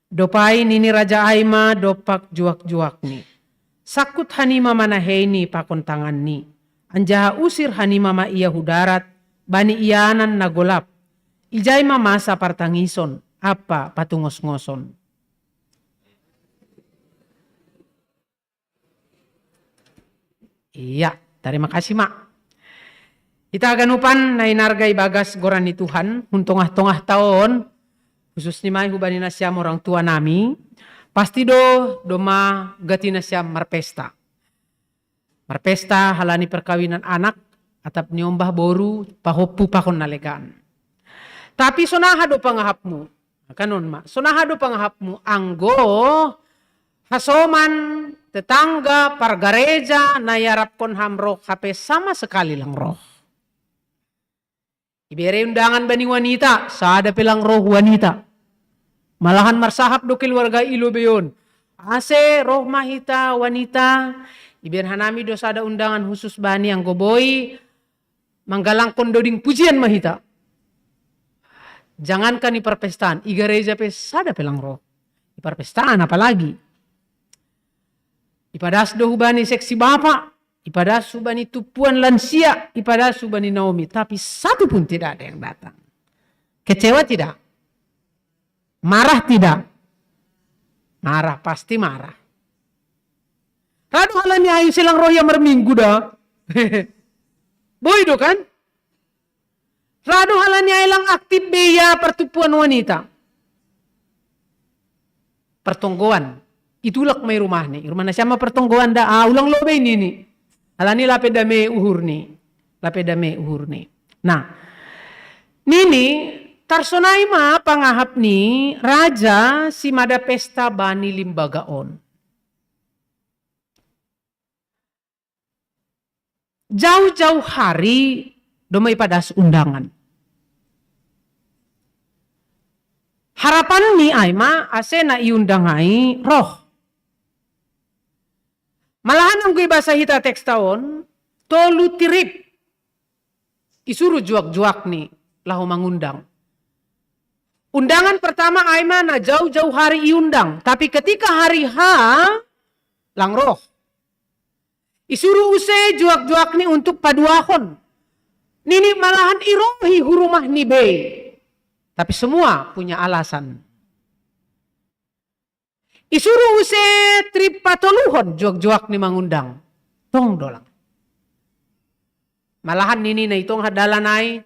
Dopai nini raja ai ma dopak juak-juak ni. Sakut hanima manaheni pakon tangan ni. Anjaha usir hanima ma iya hudarat bani iyanan nagolap. Ijay mamasa partangison, apa patungos-ngoson. Iya, terima kasih mak. Kita ganupan na inarga ibagas goran ni Tuhan, huntongah-tongah tahun, khusus ni may hubani na siyam orang tua nami, pasti doma gati na siyam marpesta. Marpesta halani perkawinan anak, atap niombah boru, pahopu pakon nalegaan. Tapi sonahado pangahapmu. Kanon ma. Sonahado pangahapmu. Anggo, hasoman, tetangga, pargareja, nayarap kon hamroh hape sama sekali lang roh. Ibere undangan bani wanita, sada pelang roh wanita. Malahan marsahap do keluarga ilo beyon. Ase roh mahita wanita, iber hanami do sada undangan khusus bani ang goboy, manggalang kondoding pujian mahita. Jangankan di perpestaan, igereja pe sada pelang roh. Di perpestaan apalagi. Ipadas do hubani seksi bapak, ipadas hubani tupuan lansia, ipadas hubani Naomi. Tapi satu pun tidak ada yang datang. Kecewa tidak? Marah tidak? Marah, pasti marah. Rado halani ayo silang roh yang merminggu dah. Boy do kan? Rado halani ayo lang aktif beya pertupuan wanita. Pertonggoan. Itulak may rumah ni. Rumah na siya mapertonggoan da. Ulang lobe ni. Halani lapedame uhur ni. Lapedame uhur ni. Nah. Nini. Tarsonay ma pangahap ni raja si mada pesta bani limbagaon. Jauh-jauh hari domay padas undangan. Harapan ni Aima ase na iundangay roh. Malahan ang basa hita teks taon, tolu tirip. Isuru juak-juak ni lahu mangundang. Undangan pertama Aima na jauh-jauh hari iundang. Tapi ketika hari H, lang roh. Isuru use juak-juak ni untuk paduahon. Nini malahan irohi hurumah ni be. Tapi semua punya alasan. Isuru use trip patoluhon juak-juak ni mangundang. Tong dolang. Malahan nini na itong hadalan ay,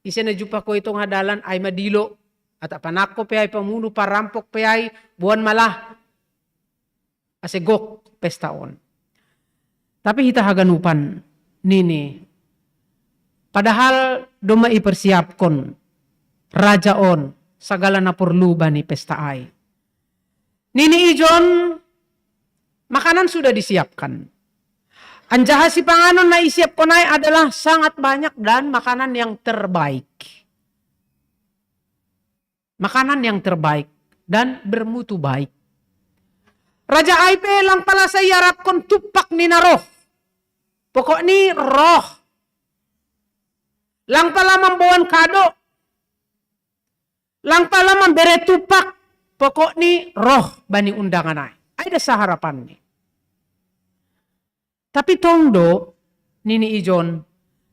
isa na jupa ko itong hadalan ay madilo. At panako pe ay pamuno parampok pe ay buwan malah. Asegok pestaon. Tapi hita haganupan nini. Padahal doma ipersiapkon rajaon sagala na porluba ni pesta ay. Nini ijon makanan sudah disiapkan. Anjaha si panganon na isiap ko na adalah sangat banyak dan makanan yang terbaik. Makanan yang terbaik dan bermutu baik. Raja Aipe lang pala sa yarap kon tupak ni na roh. Pokok ni roh. Lang pala mambawan kado. Lang pala mambere tupak. Pokok ni roh bani undangan ay. Ay da sa harapan ni. Tapi tongdo, nini ijon,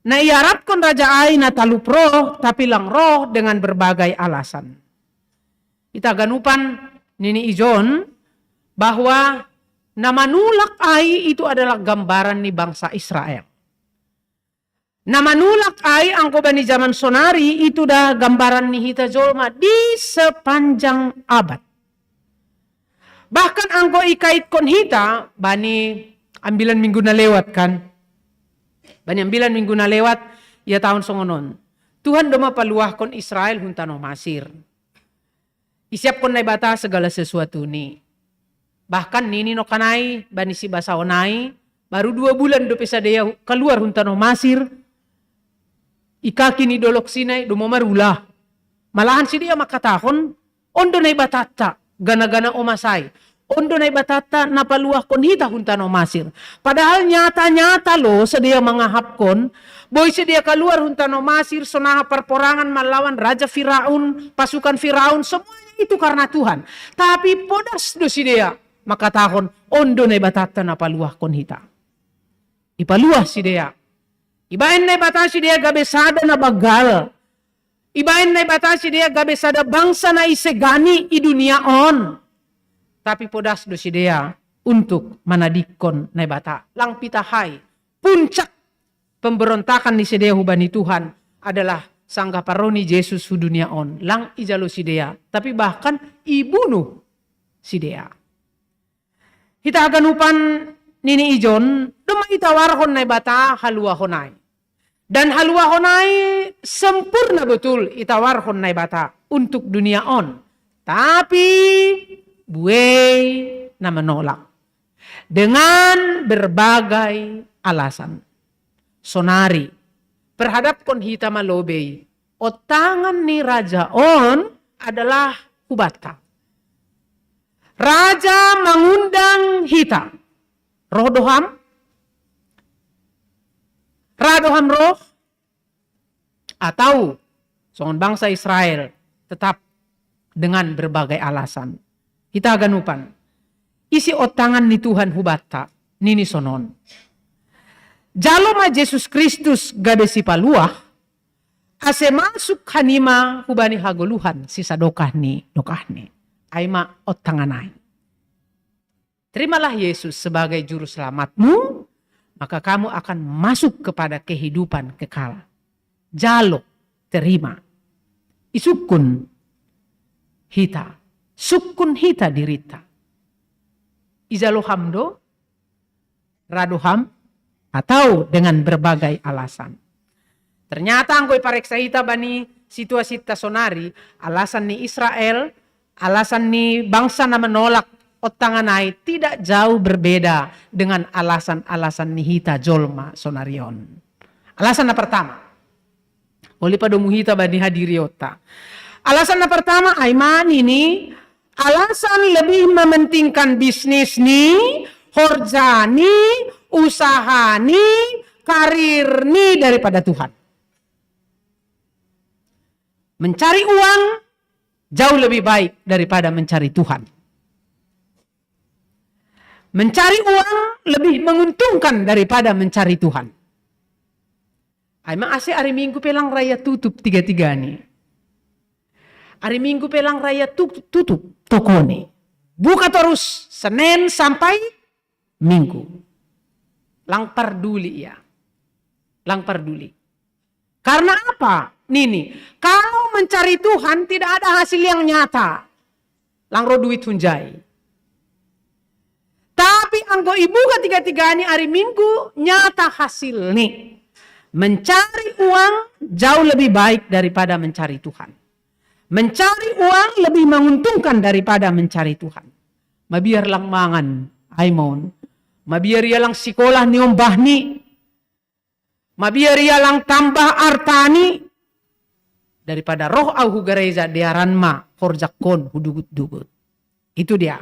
na iarap kon raja ay na talup roh, tapi lang roh dengan berbagai alasan. Ita ganupan, nini ijon, bahwa namanulak ay itu adalah gambaran ni bangsa Israel. Namanulak ay ang kuba ni zaman sonari itu dah gambaran ni hita jolma di sepanjang abad. Bahkan angko ikait kon hita bani ambilan minggu na lewat kan. Bani ambilan minggu na lewat ya tahun songonon. Tuhan doma paluah kon Israel huntano Masir. Isiap kon na bata segala sesuatu ni. Bahkan nini no kanay bani si basaonay baru 2 bulan do pesa dia keluar huntano Masir. Ikaki ni dolok sinay dumamarula. Malahan si dia makatahon, ondo na ibatata, gana-gana umasay. Ondo na ibatata napaluah kon hita huntano Masir. Padahal nyata-nyata lo sedia mangahapkon, boy sedia keluar huntano Masir, sonaha perporangan melawan Raja Firaun, pasukan Firaun, semuanya itu karena Tuhan. Tapi podas do si dia makatahon, ondo na ibatata napaluah kon hita. Ipaluah si dia. Ibain na ibata si dia gabesada na bagal. Ibain na ibata si dia gabesada bangsa na isegani i dunia on. Tapi podas do si dia untuk manadikon na ibata. Lang pitahay. Puncak pemberontakan ni si dia hubani Tuhan adalah sangga paroni Yesus hu dunia on. Lang ijalo si dia. Tapi bahkan ibunuh si dia. Hita aganupan nini ijon. Duma itawarhon na ibata halua honay. Dan halua honay sempurna betul itawarhon na bata untuk dunia on. Tapi buay na menolak. Dengan berbagai alasan. Sonari. Perhadap kon hita malobey. O tangan ni Raja on adalah hubata. Raja mengundang hita. Roh doham. Radoham roh atau songon bangsa Israel tetap dengan berbagai alasan. Kita ganupan. Isi otangan ni Tuhan hubata nini sonon. Jaloma Yesus Kristus gadesi paluah ase masuk kanima hubani hagoluhan sisa dokah ni. Aima otanganay. terimalah Yesus sebagai juru selamatmu, maka kamu akan masuk kepada kehidupan kekal. Jalo, terima. Isukun hita, sukun hita dirita. Izaloham radoham, atau dengan berbagai alasan. Ternyata angkoi pareksa hita bani situasi tasonari, alasan ni Israel, alasan ni bangsa na menolak otanganai tidak jauh berbeda dengan alasan-alasan ni hita jolma sonarion. Alasan na pertama, oleh pada muhita bani hadiriota. Alasan na pertama, aiman ini alasan lebih mementingkan bisnis ni, horja ni, usaha ni, karir ni daripada Tuhan. Mencari uang jauh lebih baik daripada mencari Tuhan. Mencari uang lebih menguntungkan daripada mencari Tuhan. Emang asli hari Minggu pelang raya tutup tiga-tiga nih. Hari Minggu pelang raya tutup toko nih. Buka terus Senin sampai Minggu. Lang perduli ya. Lang perduli. Karena apa? Nini, kalau mencari Tuhan tidak ada hasil yang nyata. Lang ro duit hunjai. Tapi anggo ibu ketiga-tiga ini hari Minggu nyata hasil nih. Mencari uang jauh lebih baik daripada mencari Tuhan. Mencari uang lebih menguntungkan daripada mencari Tuhan. Mabiar lang mangan, aimon. Mabiar ia lang sekolah ni ombah ni. Mabiar ia lang tambah artani. Daripada roh au gereja diaran ma horjakon hudugut-dugut. Itu dia.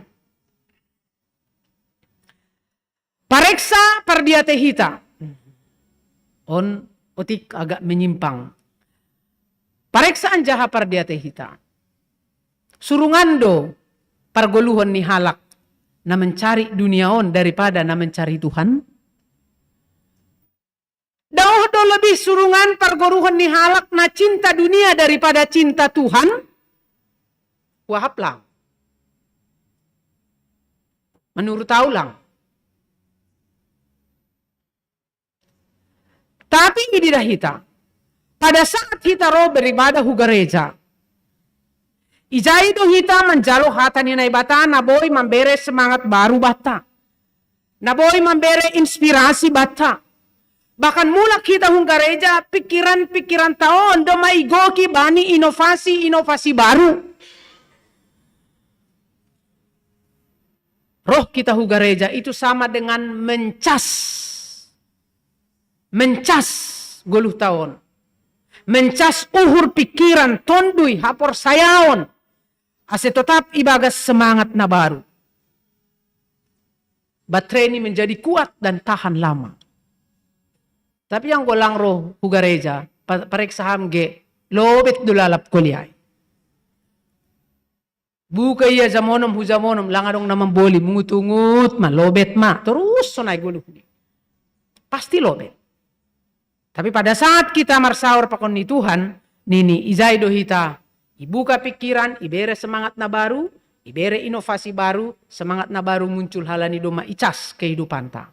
Pareksa pardiate hita. On otik agak menyimpang. Pareksaan jaha pardiate hita. Surungando pargoluhon ni halak na mencari duniaon daripada na mencari Tuhan. Dauh do lebih surungan pargoruhon ni halak na cinta dunia daripada cinta Tuhan. Wahap lang. Menurut tahu lang. Tapi ini dah hita. Pada saat hita roh beribadah hu gereja. Ijai do hita menjalo hata ni naibata na boy membere semangat baru bata. Na boy membere inspirasi bata. Bahkan mula kita hung gereja pikiran-pikiran taon do maigoki bani inovasi-inovasi baru. Roh kita hung gereja itu sama dengan mencas goluh taon. Mencas uhur pikiran tondui hapor sayaon. Ase tetap ibagas semangat na baru. Baterai ini menjadi kuat dan tahan lama. Tapi yang golang roh hugareja, pareksaham ge, lobet dulalap kuliah. Buka iya zamonom huzamonom, langadong naman boli, mungut-ungut ma, lobet ma, terus sonay guluh ni. Pasti lobet. Tapi pada saat kita marsaur pakon ni Tuhan, nini izay do hita, ibuka pikiran, ibere semangat na baru, ibere inovasi baru, semangat na baru muncul halani do maicas kehidupan ta.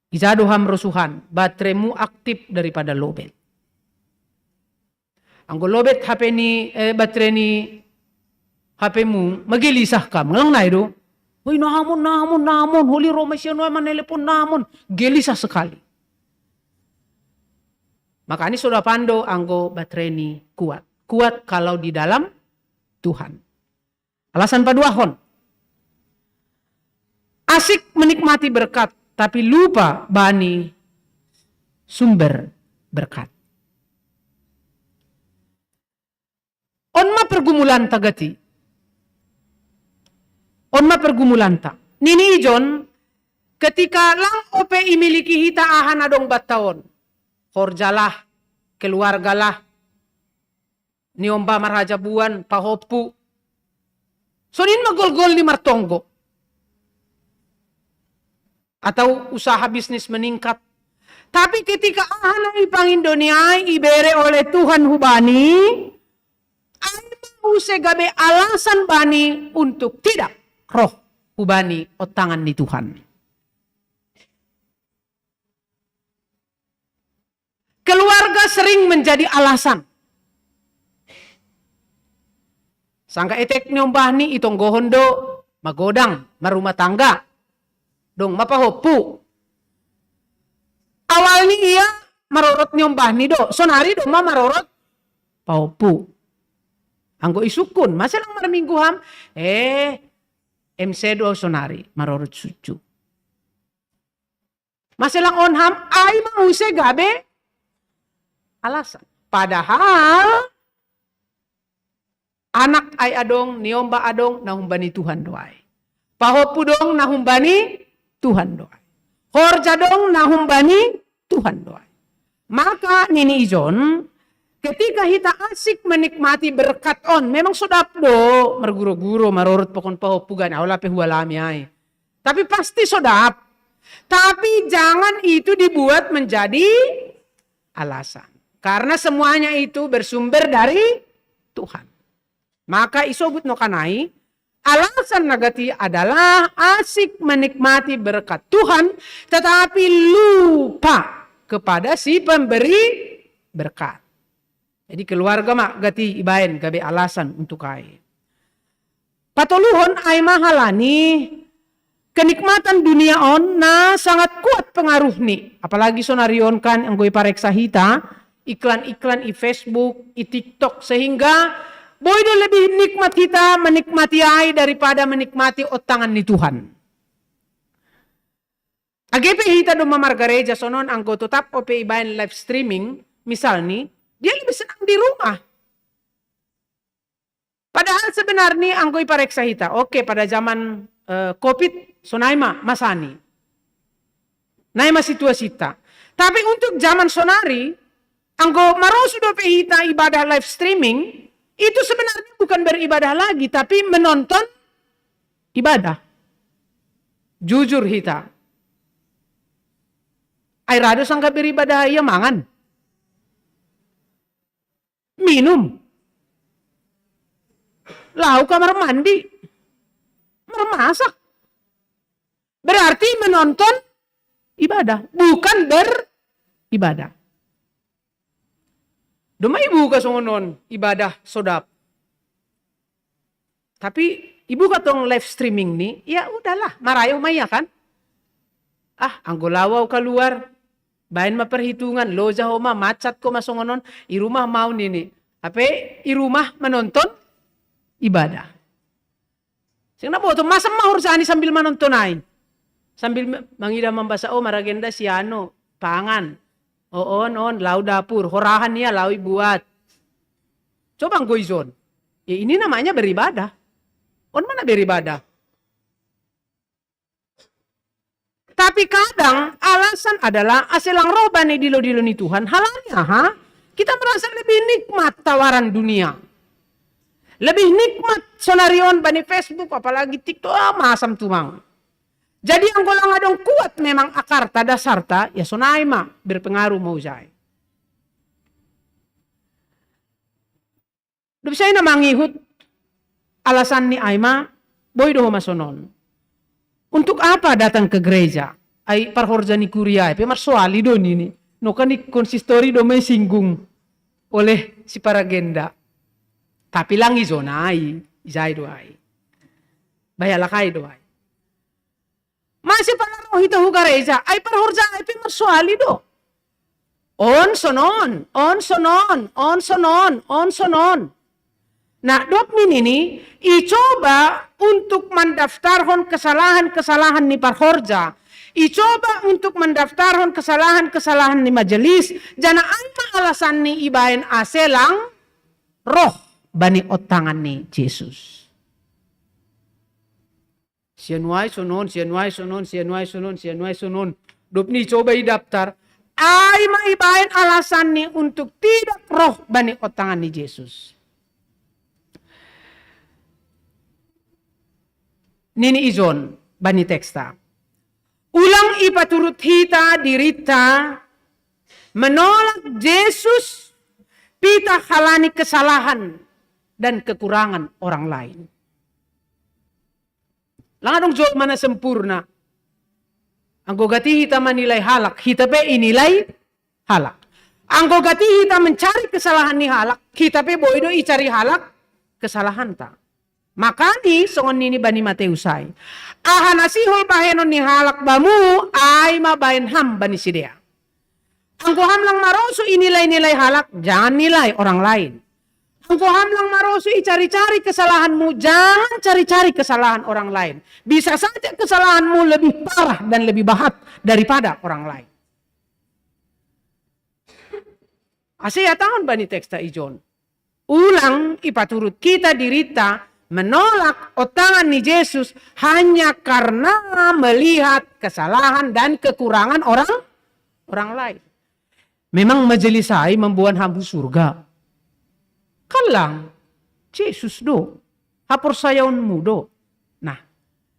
Izadoham rosuhan, bateraimu aktif daripada lobet. Anggo lobet HP ni, baterai ni HPmu, magilisah ka, ngalang na itu. Uy, namun, huli romasyon na manelepon namun, gelisah sekali. Maka ini sudah pando, anggo baterai ni kuat. Kuat kalau di dalam Tuhan. Alasan paduahon. Asik menikmati berkat. Tapi lupa bani sumber berkat. Onma pergumulan tagati. Onma pergumulan ta. Nini ijon, ketika lang ope imiliki hita ahan adong bataon. Horjalah, keluargalah, niomba marhajabuan, pahopu. Sonin magol-gol ni martonggo. Atau usaha bisnis meningkat. Tapi ketika ahanay Panginoon ibere oleh Tuhan hubani, ay mause gabe alasan bani untuk tidak roh hubani otangan ni Tuhan. Keluarga sering menjadi alasan. Sangka etek ni umbah ni itong gohondo magodang marumah tangga. Dong mapahopu. Awal ni iya marorot ni umbah ni do. Sonari do marorot pahopu. Anggo isukun masa lang maraminggu ham. MC do sonari marorot sucu. Masa lang on ham ay manguse gabe alasan. Padahal anak ay adong, niomba adong, nahumbani Tuhan doay. Pahopu dong, nahumbani Tuhan doay. Horja dong, nahumbani Tuhan doay. Maka nini ijon, ketika kita asik menikmati berkat on, memang sodap do, merguro-guro, marorot pokon pahopu gan, awala pehualami ay. Tapi pasti sodap. Tapi jangan itu dibuat menjadi alasan. Karena semuanya itu bersumber dari Tuhan. Maka isobut no kanai, alasan nagati adalah asik menikmati berkat Tuhan, tetapi lupa kepada si pemberi berkat. Jadi keluarga mak gati ibaen gabe alasan untuk ai. Patoluhon ay mahalani kenikmatan dunia on na sangat kuat pengaruh ni. Apalagi sonarion kan ang goy pareksa hita, iklan-iklan i Facebook, i TikTok, sehingga boydo lebih nikmat kita menikmati ai daripada menikmati otangan ni Tuhan. Agepe hita do mamargareja sonon anggo tetap ope ibayan live streaming, misal nih, dia lebih senang di rumah. Padahal sebenarnya anggo ipareksa hita, oke pada zaman COVID, sonaima masani. Naima situasita. Tapi untuk zaman sonari, anggo marosu do pe hita ibadah live streaming, itu sebenarnya bukan beribadah lagi, tapi menonton ibadah. Jujur hita. Ay rado sangka beribadah iya mangan. Minum. Lau kamar mandi. Memasak. Berarti menonton ibadah, bukan beribadah. Doma ibu kasungonon ibadah sodap. Tapi ibu katong live streaming nih, ya udahlah, marayo maya kan. Anggolawaw keluar, bayan maperhitungan, loja homa, macat ko masungonon, i rumah mau nini. Ape, i rumah menonton ibadah. Sing na po, masam mahur sani sambil menontonain. Sambil mangida membasa, maragenda si ano, pangan. On, lau dapur, horahan niya, lau buat. Coba goizon. Ya ini namanya beribadah. On mana beribadah? Tapi kadang alasan adalah aselang roba nih dilo-dilo ni Tuhan. Halalnya, kita merasa lebih nikmat tawaran dunia. Lebih nikmat sonarion bani Facebook, apalagi TikTok, masam tumang. Jadi ang golang adong kuat memang akarta dasarta, ya sonai ma berpengaruh mau jay. Dub saya na mangihut alasan ni Aima, boy doho masonon. Untuk apa datang ke gereja? Ay parhorja ni kuria, pe marsoali do nini. No kan ni konsistori do may singgung oleh si paragenda. Tapi lang izonai, izay do ay. Bayalakay do ay. Masih panaro hita hugareja, ay parhorja ay pimarsuali do. On sonon. Nah, dok ini icoba untuk mendaftarkan kesalahan-kesalahan ni parhorja. Icoba untuk mendaftarkan kesalahan-kesalahan ni majelis. Jana apa alasan ni ibain aselang roh bani otangan ni Yesus. Sianuai sonon. Dop ni coba daftar. Ay maibain alasan ni untuk tidak roh bani otangan ni Yesus. Nini izon bani teksta. Ulang ipaturut hita dirita menolak Yesus pita halani kesalahan dan kekurangan orang lain. Lang adong jol mana sempurna. Anggo gati hita menilai halak, hita pe inilai halak. Anggo gati hita mencari kesalahan ni halak, hita pe boido icari halak kesalahan ta. Makani songon nini bani Mateusai. Ahanasihol bahenon ni halak bamu ay mabahen ham bani sidea. Angko ham lang maroso inilai-nilai halak, jangan nilai orang lain. Angko ham lang maroso icari-cari kesalahanmu, jangan cari-cari kesalahan orang lain. Bisa saja kesalahanmu lebih parah dan lebih bahat daripada orang lain. Asia tahun bani teksta ijon. Ulang ipaturut kita dirita menolak otangan ni Yesus hanya karena melihat kesalahan dan kekurangan orang lain. Memang majelisai membuat hambu surga. Kalang, Yesus do, hapur sayaun mudo. Nah,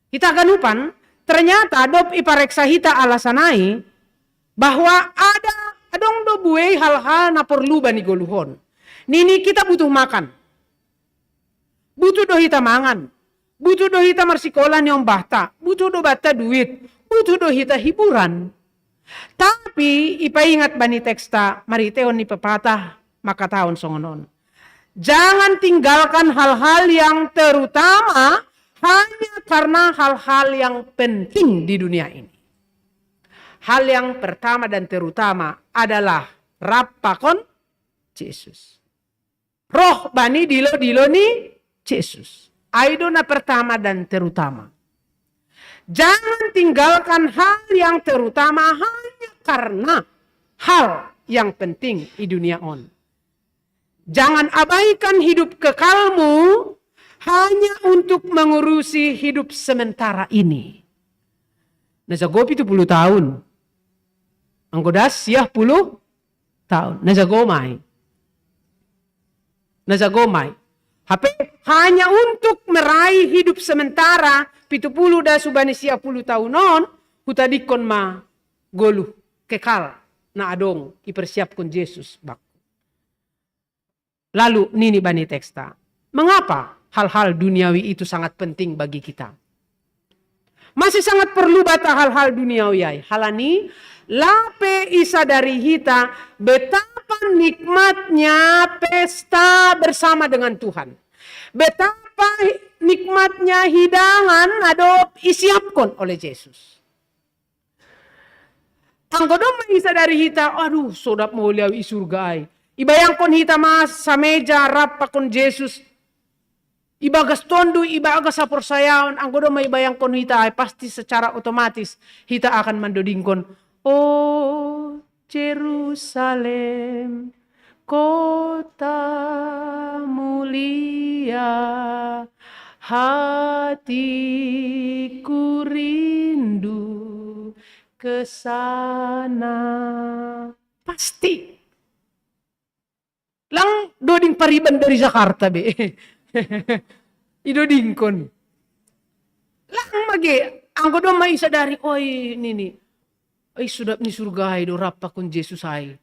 kita ganupan, ternyata dop ipareksa hita alasanai bahwa ada adong do buai hal-hal na perlu bani goluhon. Nini kita butuh makan. Butuh do hita mangan. Butuh do hita marsikolan yang bahta. Butuh do bata duit. Butuh do hita hiburan. Tapi ipaingat bani teksta mariteon ni pepatah maka tahun songonon. Jangan tinggalkan hal-hal yang terutama hanya karena hal-hal yang penting di dunia ini. Hal yang pertama dan terutama adalah rapakon Yesus. Roh bani dilo ni Yesus. Aido na pertama dan terutama. Jangan tinggalkan hal yang terutama hanya karena hal yang penting di dunia on. Jangan abaikan hidup kekalmu hanya untuk mengurusi hidup sementara ini. Najagopi itu 10 tahun. Anggodas siah 10 tahun. Najagomai. Hape hanya untuk meraih hidup sementara 70 dah subani sia 10 tahunon hutadikon ma golu kekal na adong ipersiapkan Yesus bak. Lalu nini bani teksta. Mengapa hal-hal duniawi itu sangat penting bagi kita? Masih sangat perlu bata hal-hal duniawi ay. Halani lape isa dari hita betapa nikmatnya pesta bersama dengan Tuhan. Betapa nikmatnya hidangan adop isiapkon oleh Yesus. Anggodom isa dari hita, aduh sodap mau liaw isurga ay. Ibayangkon hita mas sa meja rapakon Yesus. Ibagas tondo, ibagas sa porsayaon. Anggodom may ibayangkon hita ay pasti secara otomatis hita akan mandodingkon. Oh Jerusalem, kota mulia, hatiku rindu ke sana. Pasti. Lang doding pariban dari Jakarta be. Idodingkon. Lang magi anggo do may isa dari oy nini. Ay sudap ni surga do rapa kun Jesus ay.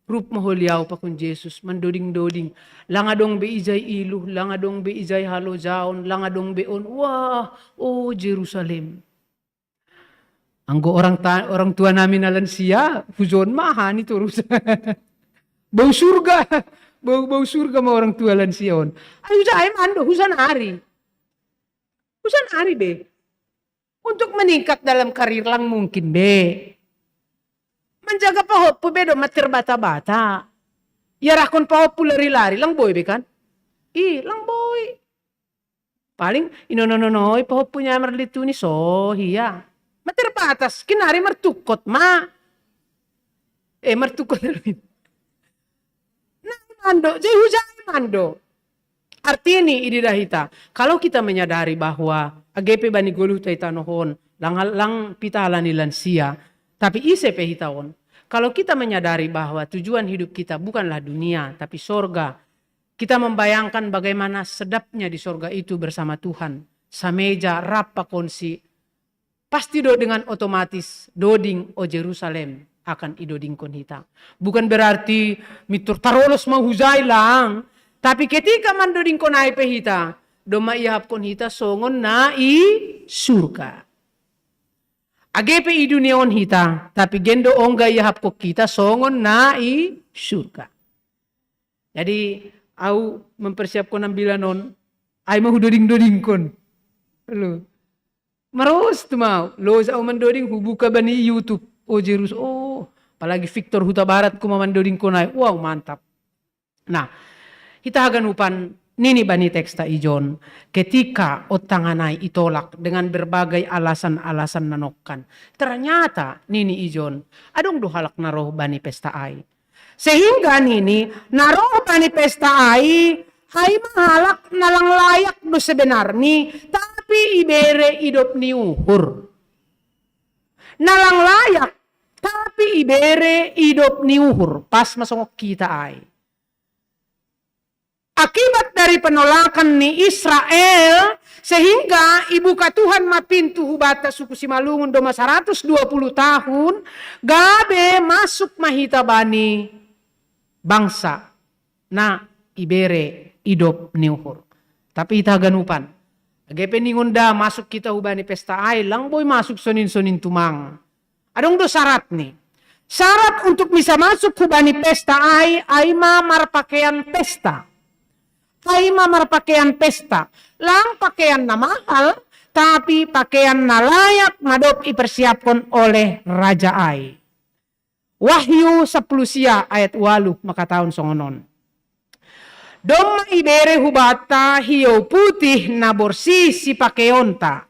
Rup mahulyaw pa kun Jesus mandoding-doding. Langadong be ijay ilu, langadong be ijay halo jaon, langadong be on. Wah, oh Jerusalem. Anggo orang tua namin na lansia, hujon mahani turus. Bau surga. Bau surga ma orang tua lansia on. Ayo jay mando, husan hari. Husan hari be. Untuk meningkat dalam karir lang mungkin be. Menjaga pahop po bedo mater bata-bata. Yarakon pahop po lari-lari lang boy be kan? Lang boy. Paling inonononoy pahop po niya marlitu ni hiya. Mater batas kinari martukot ma. Martukot na rin. Mando, jay hujay mando. Artinya ni ididahita. Kalau kita menyadari bahwa agepe bani golu tay tanohon lang pitala ni lansia. Tapi ise pehitaon, kalau kita menyadari bahwa tujuan hidup kita bukanlah dunia, tapi sorga. Kita membayangkan bagaimana sedapnya di sorga itu bersama Tuhan. Sameja rapa konsi. Pasti do dengan otomatis doding o Jerusalem akan idodingkon hita. Bukan berarti mitur tarolos menghuzai lang. Tapi ketika mandodingkon ay pehita, doma ihapkon hita songon na i surga. Agepe i duniaon hita, tapi gendo ongga ihapko kita songon na i surga. Jadi, au mempersiapkan ang bilanon, ay mahudoding-dodingkon. Halo. Maros tu mau. Lo sa mandoding hubuka ba ni YouTube. Oh Jerus, oh. Apalagi Victor Huta Barat ko mamandoding ko na. Wow, mantap. Nah, hitahagan upan nini ba ni teksta ijon. Ketika otanganay itolak dengan berbagai alasan-alasan nanokkan. Ternyata nini ijon, adong duhalak na roh ba ni pesta ay. Sehingga nini, naroh ba ni pesta ay mahalak na lang layak do sebenarni, tapi ibere idop ni uhur. Nalang layak, tapi ibere idop ni uhur. Pas masongok kita ay. Akibat dari penolakan ni Israel, sehingga ibuka Tuhan mapintu hubata suku Simalungun doma 120 tahun, gabe masuk mahita bani bangsa na ibere idop niuhur. Tapi ita ganupan. Agape ningunda masuk kita hubani pesta ay lang boy masuk sonin-sonin tumang. Adong do syarat nih. Syarat untuk bisa masuk hubani pesta ay marpakaian pesta. Ay marpakaian pesta. Lang pakaian na mahal, tapi pakaian na layak madop ipersiapkan oleh Raja ay. Wahyu 10 ayat 8 makataon songonon. Doma ibere hubata hiyo putih na borsi si pakeonta.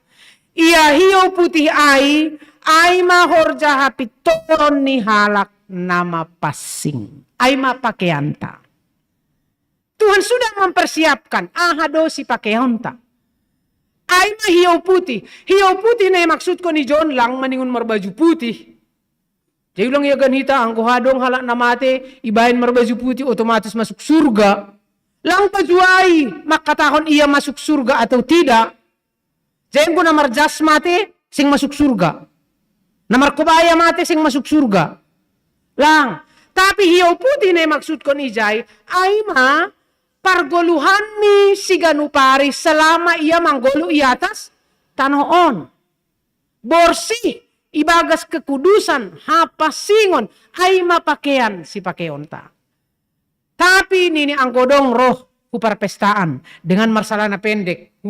Ia hiyo putih ay mahorja hapitoron ni halak nama pasing. Ay mapakeanta. Tuhan sudah mempersiapkan ahado si pakeonta. Ay hiyo putih. Hiyo putih na maksud ko ni John lang maningon marbaju putih. Jadi ulang ya ganita ang kuhadong halak na mate ibahin marbaju putih otomatis masuk surga. Lang pajuay, makatahon iya masuk surga atau tidak. Jangan ko namar jas mati, sing masuk surga. Namar kubaya mati, sing masuk surga. Lang. Tapi hiyaw putih na maksud ko ni Jai, ay pargoluhan ni si ganupari selama iya manggolo iatas tanoon. Borsi, ibagas kekudusan, hapasingon, ay mapakean si pakeonta. Tapi nini ang godong roh huparpestaan dengan marsalana pendek.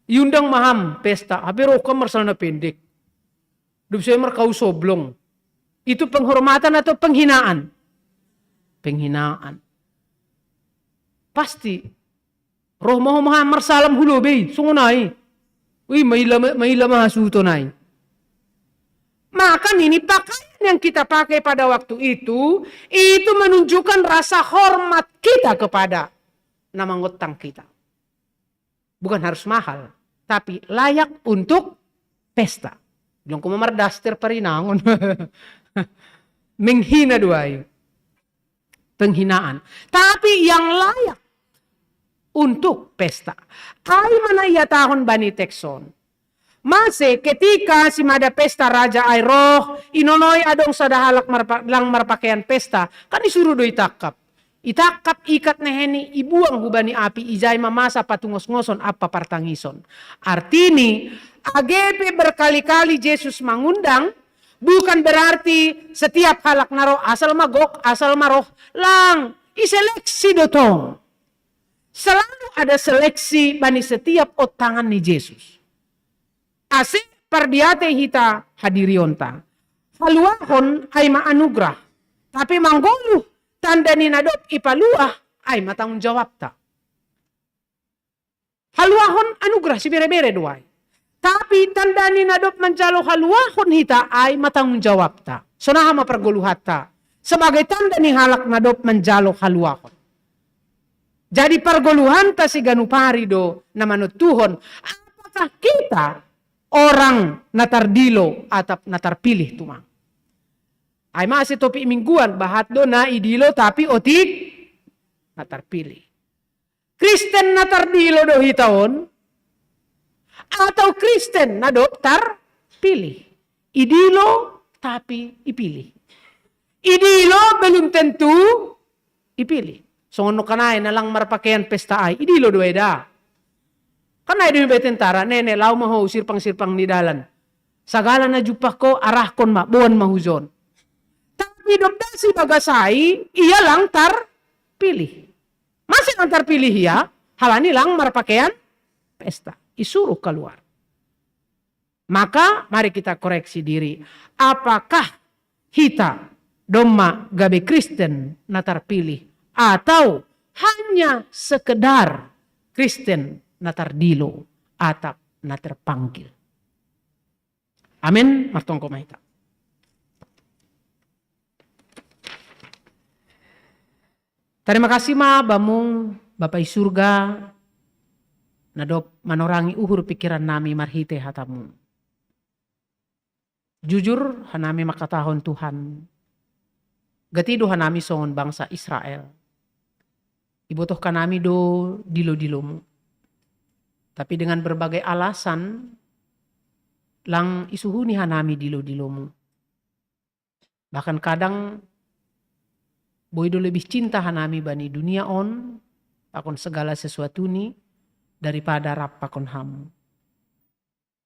Yundang maham pesta, tapi roh ka marsalana pendek. Dubsay markau soblong. Itu penghormatan atau penghinaan? Penghinaan. Pasti roh mau maham marsalam hulobey, sungunay. Uy, maila mahasuto nay. Maka ini pakaian yang kita pakai pada waktu itu menunjukkan rasa hormat kita kepada nama ngutang kita. Bukan harus mahal, tapi layak untuk pesta. Bilang ko mamardaster parinangon. Menghina duay. Penghinaan. Tapi yang layak untuk pesta. Ay manayatahon bani tekson. Mase ketika si mada pesta raja ay roh, inonoy adong sa dahalak lang marpakaian pesta, kan disuruh do itakap. Itakap ikat neheni ibuang hubani api ijay mamasa patungos-ngoson apa partangison. Artini, agepe berkali-kali Yesus mengundang, bukan berarti setiap halak naro asal magok, asal maroh, lang iseleksi dotong. Selalu ada seleksi bani setiap otangan ni Yesus. Ase pardiate hita hadirionta. Haluahon ay maanugrah. Tapi manggolo tanda ni nadop ipaluah ay matanggung jawab ta. Haluahon anugrah si bere-bere duay. Tapi tanda ni nadop manjalo haluahon hita ay matanggung jawab ta. So naha maparguluhat ta. Sebagai tanda ni halak nadop manjalo haluahon. Jadi pargoluhan ta si ganupari do na manutuhon. Apakah kita orang natardilo atap natarpilih tumang. Ay masih topi mingguan bahat do na idilo tapi otik natarpilih. Kristen natardilo do hitaon atau Kristen na dokter pilih. Idilo tapi ipilih. Idilo belum tentu ipilih. Songon no kanay na lang marpakean pesta ay, idilo do eda. Kanay do yung tentara, nene, lau maho, sirpang-sirpang ni dalan. Sagala na jupak ko, arah kon ma, buwan mahuzon. Tapi dobda si bagasay, iya lang tar pilih. Masih ang tar pilih ya, halani lang marpakean pesta. Isuruh keluar. Maka mari kita koreksi diri. Apakah kita doma gabe Kristen na terpilih atau hanya sekedar Kristen na terdilo atau na terpanggil. Amin. Martong komahita. Terima kasih ma bamung Bapak surga nadop manorangi uhur pikiran nami marhite hatamu. Jujur hanami makatahon Tuhan. Gatido hanami songon bangsa Israel. Ibutuhkan nami do dilo-dilomu. Tapi dengan berbagai alasan lang isuhuni hanami dilo-dilomu. Bahkan kadang boido lebih cinta hanami bani dunia on pakon segala sesuatu ni daripada rap pakon hamu.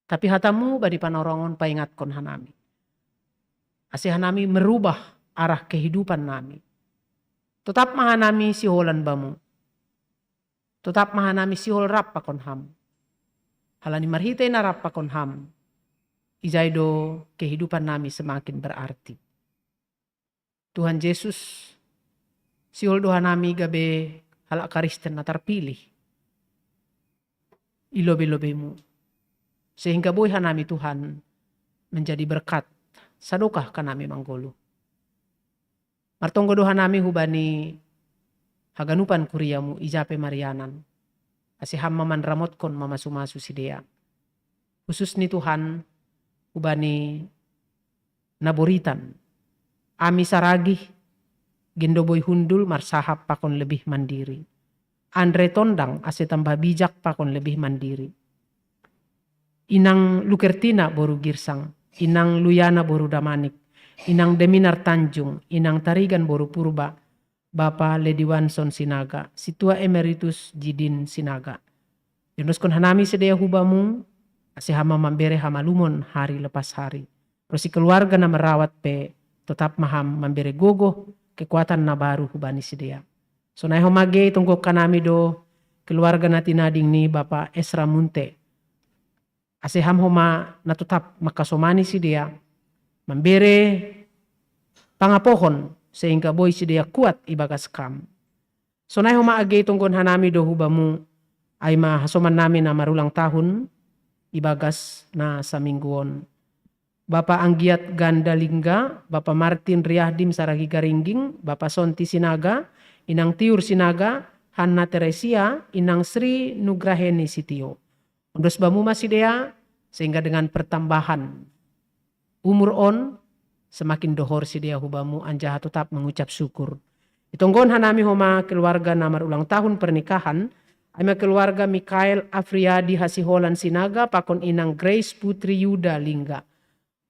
Tapi hatamu badi panorongon paingat kon hanami. Asih hanami merubah arah kehidupan nami. Tetap mahanami siholan bamu. Tetap mahanami sihol rap pakon ham. Halani marhite na rap pakon ham. Ijaido kehidupan nami semakin berarti. Tuhan Yesus sihol doha nami gabe halak Kristen na terpilih. Ilobe-lobemu. Sehingga boy hanami Tuhan menjadi berkat sadokah kanami manggolo. Martonggo doha nami hubani haganupan kuriamu ijape marianan. Asiham maman ramot kon mamasu-masu sidea. Khusus ni Tuhan hubani naboritan. Ami saragi gendoboy hundul marsahap pakon lebih mandiri. Andre Tondang ase tambah bijak pakon lebih mandiri. Inang Lukertina boru girsang, inang Luyana boru damanik, inang Deminar Tanjung, inang Tarigan boru purba, Bapa Lady Wanson Sinaga, Situa Emeritus Jidin Sinaga. Yunuskon hanami sedaya hubamu, ase hama mambere hamalumon hari lepas hari. Rosi keluarga na merawat pe, tetap maham mambere gogo, kekuatan na baru hubani sedaya. So na homage tunggu kanami do, keluarga na tinading ni Bapa Esra Munte, aseham homa na tetap makasomani si dia membere pangapohon sehingga boy si dia kuat ibagas kam. So na homa age tunggon hanami do hubamu ay mahasoman namin na marulang tahun ibagas na sa mingguon. Bapa Anggiat Gandalingga, Bapa Martin Riahdim Saragi Garingging, Bapa Sonti Sinaga, Inang Tiur Sinaga, Hanna Teresia, Inang Sri Nugraheni Sitio. Undos bamu masih dia sehingga dengan pertambahan umur on semakin dohor si dia hubamu anjaha tetap mengucap syukur. Itonggon hanami homa keluarga namar ulang tahun pernikahan ama keluarga Mikael Afriadi Hasiholan Sinaga pakon inang Grace Putri Yuda Lingga.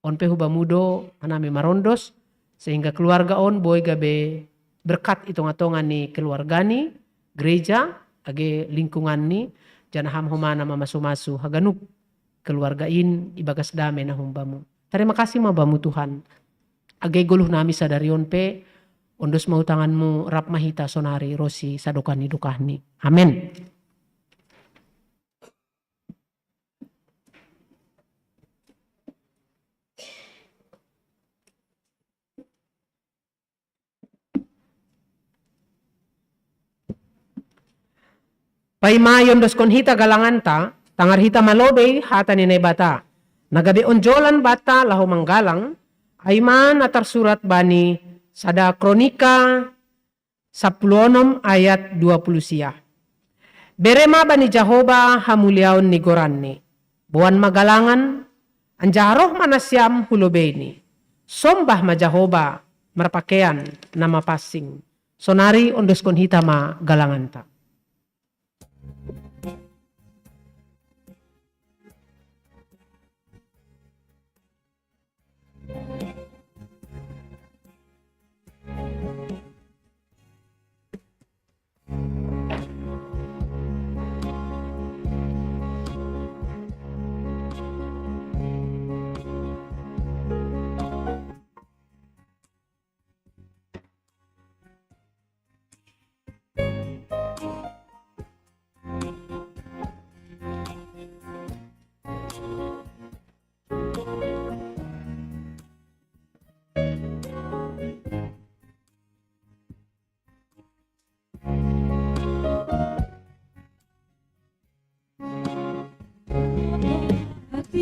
On pe hubamudo hanami marondos sehingga keluarga on boy gabe berkat itong-atongan ni keluarga ni gereja age lingkungan ni janaham humana mamasu-masu haganup keluargain ibagas dame na humbamu. Terima kasih mabamu Tuhan. Agay guluh nami sadarion pe ondos mautanganmu rap mahita sonari rosi sadokani dukahni. Amen. Paimayon dos konhita galanganta, tangar hita malobe hata ni bata. Nagabi onjolan bata lahu manggalang, ayman atar surat bani sada kronika 10 ayat 20 siya. Berema bani Jahoba hamuliaon ni goranni. Buwan magalangan, anjaroh manasyam hulobeni. Sombah ma Jahoba marpakean na mapasing. Sonari ondos konhita ma galanganta.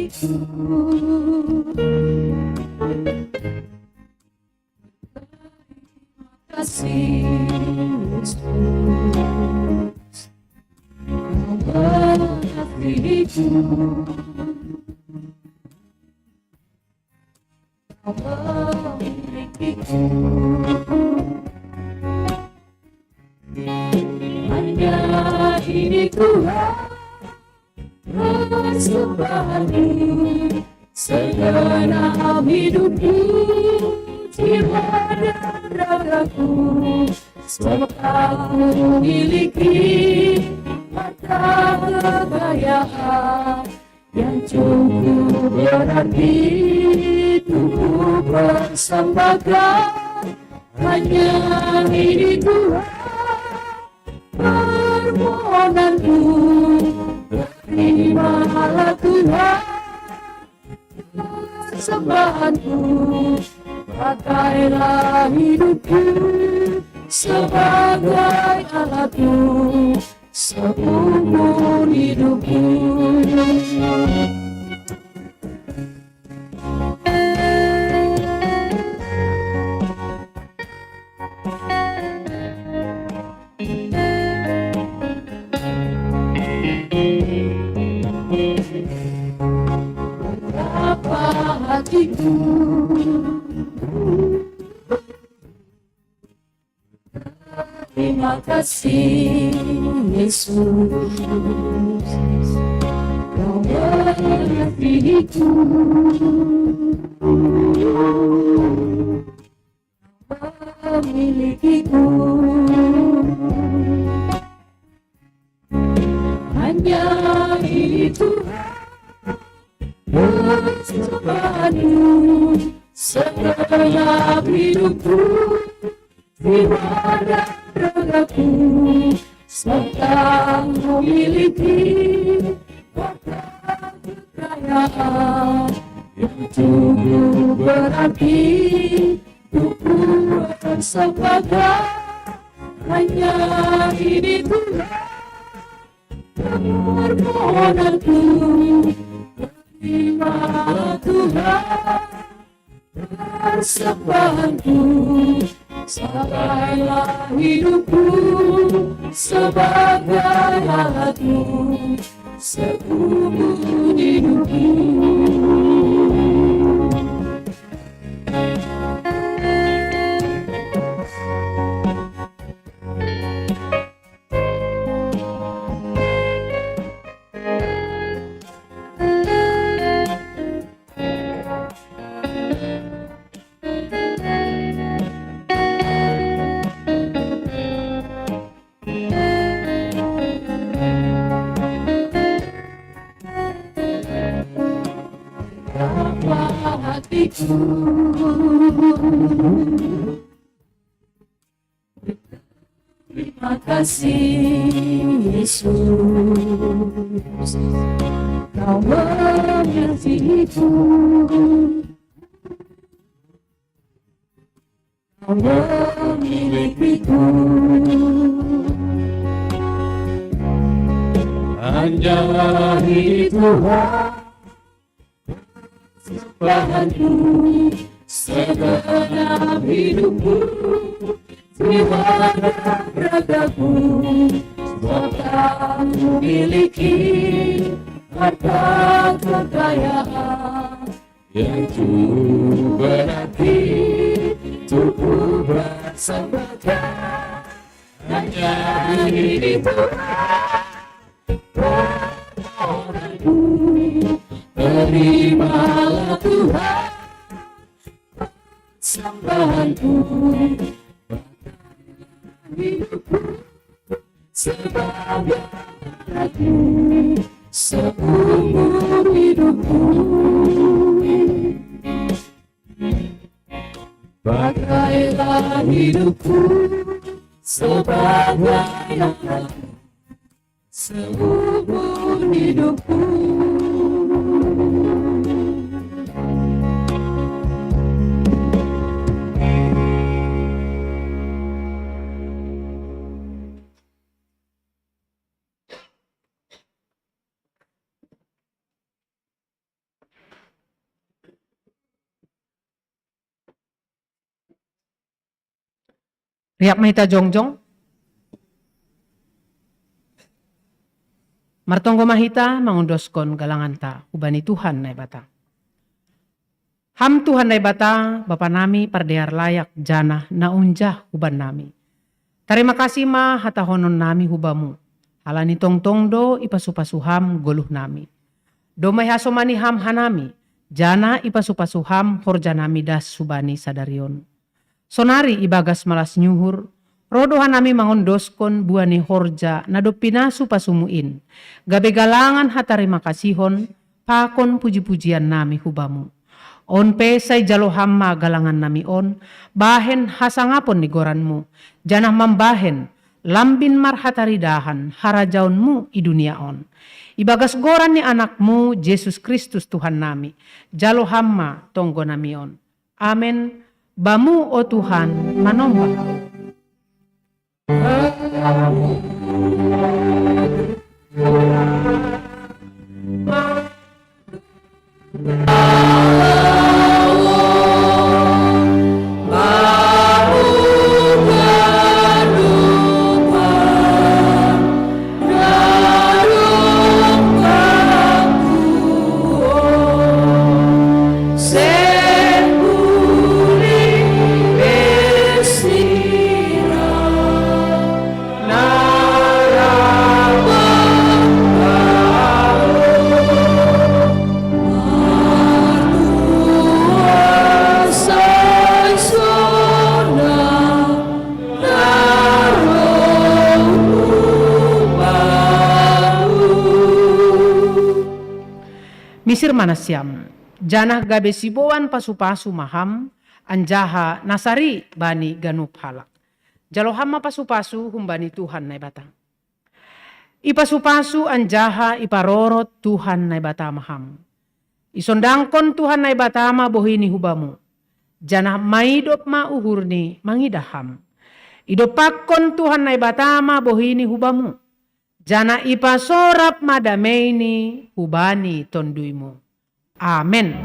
hatiku. Kasih Yesus, Kau mengasihiku, Kau memilikiku. Hanya ini Tuhan persembahanku, segenap hidupku, jiwa dan ragaku, sebab aku memiliki harta kekayaan yang cukup berarti untuk persembahkan. Hanya ini Tuhan permohonanku, terimalah Tuhan persembahanku. Pakailah hidupku sebagai alatmu seumur hidupku. Betapa hatiku terima kasih Yesus, Kau mengasihiku, Kau memilikiku. Hanya itu persembahanku, segenap hidupku, jiwa dan ragaku, serta memiliki harta kekayaan yang cukup berarti untuk persembahkan. Hanya ini Tuhan permohonanku, terima Tuhan persembahanku. Pakailah hidupku sebagai alatmu seumur hidupku. Hatiku terima kasih Yesus, Kau mengasihiku, Kau memilikiku. Hanya ini Tuhan persembahanku, segenap hidupku, jiwa dan ragaku, sebab aku memiliki harta kekayaan yang cukup berarti cukup bersembahkan. Hanya ini Tuhan permohonanku, terimalah Tuhan persembahanku. Hidupku sebagai alatmu seumur hidupku. Pakailah hidupku sebagai alatmu seumur hidupku. Riap mahita jongjong. Martonggo mahita mangundoskon galanganta ubani Tuhan na ibata. Ham Tuhan na ibata, Bapa nami pardear layak jana na unjah uban nami. Terima kasih ma hatahonon nami hubamu. Halani tongtong do ipasupasuham goluh nami. Do may hasomani ham hanami. Jana ipasupasuham horja nami das subani sadarion. Sonari ibagas malas nyuhur. Rodohan nami mangondoskon buani horja na do pinasu pasumuin. Gabe galangan hatarima kasihon. Pakon puji-pujian nami hubamu. On pesay jaloham ma galangan nami on. Bahen hasangapon ni goranmu. Janah mambahen. Lambin marhataridahan harajaunmu i dunia on. Ibagas goran ni anakmu Yesus Kristus Tuhan nami. Jalo hamma tonggo nami on. Amen. Bamu o Tuhan manombah. Misir manasyam, janah gabe siboan pasu-pasu maham, anjaha nasari bani ganup halak. Jalohama pasu-pasu humbani Tuhan na ibata. Ipasu-pasu anjaha iparorot Tuhan na ibata maham. Isondangkon Tuhan na ibata ma bohini hubamu. Janah maidop ma uhurni mangidaham. Idopakon Tuhan na ibata ma bohini hubamu. Jana ipasorap madameini hubani tonduimu. Amen.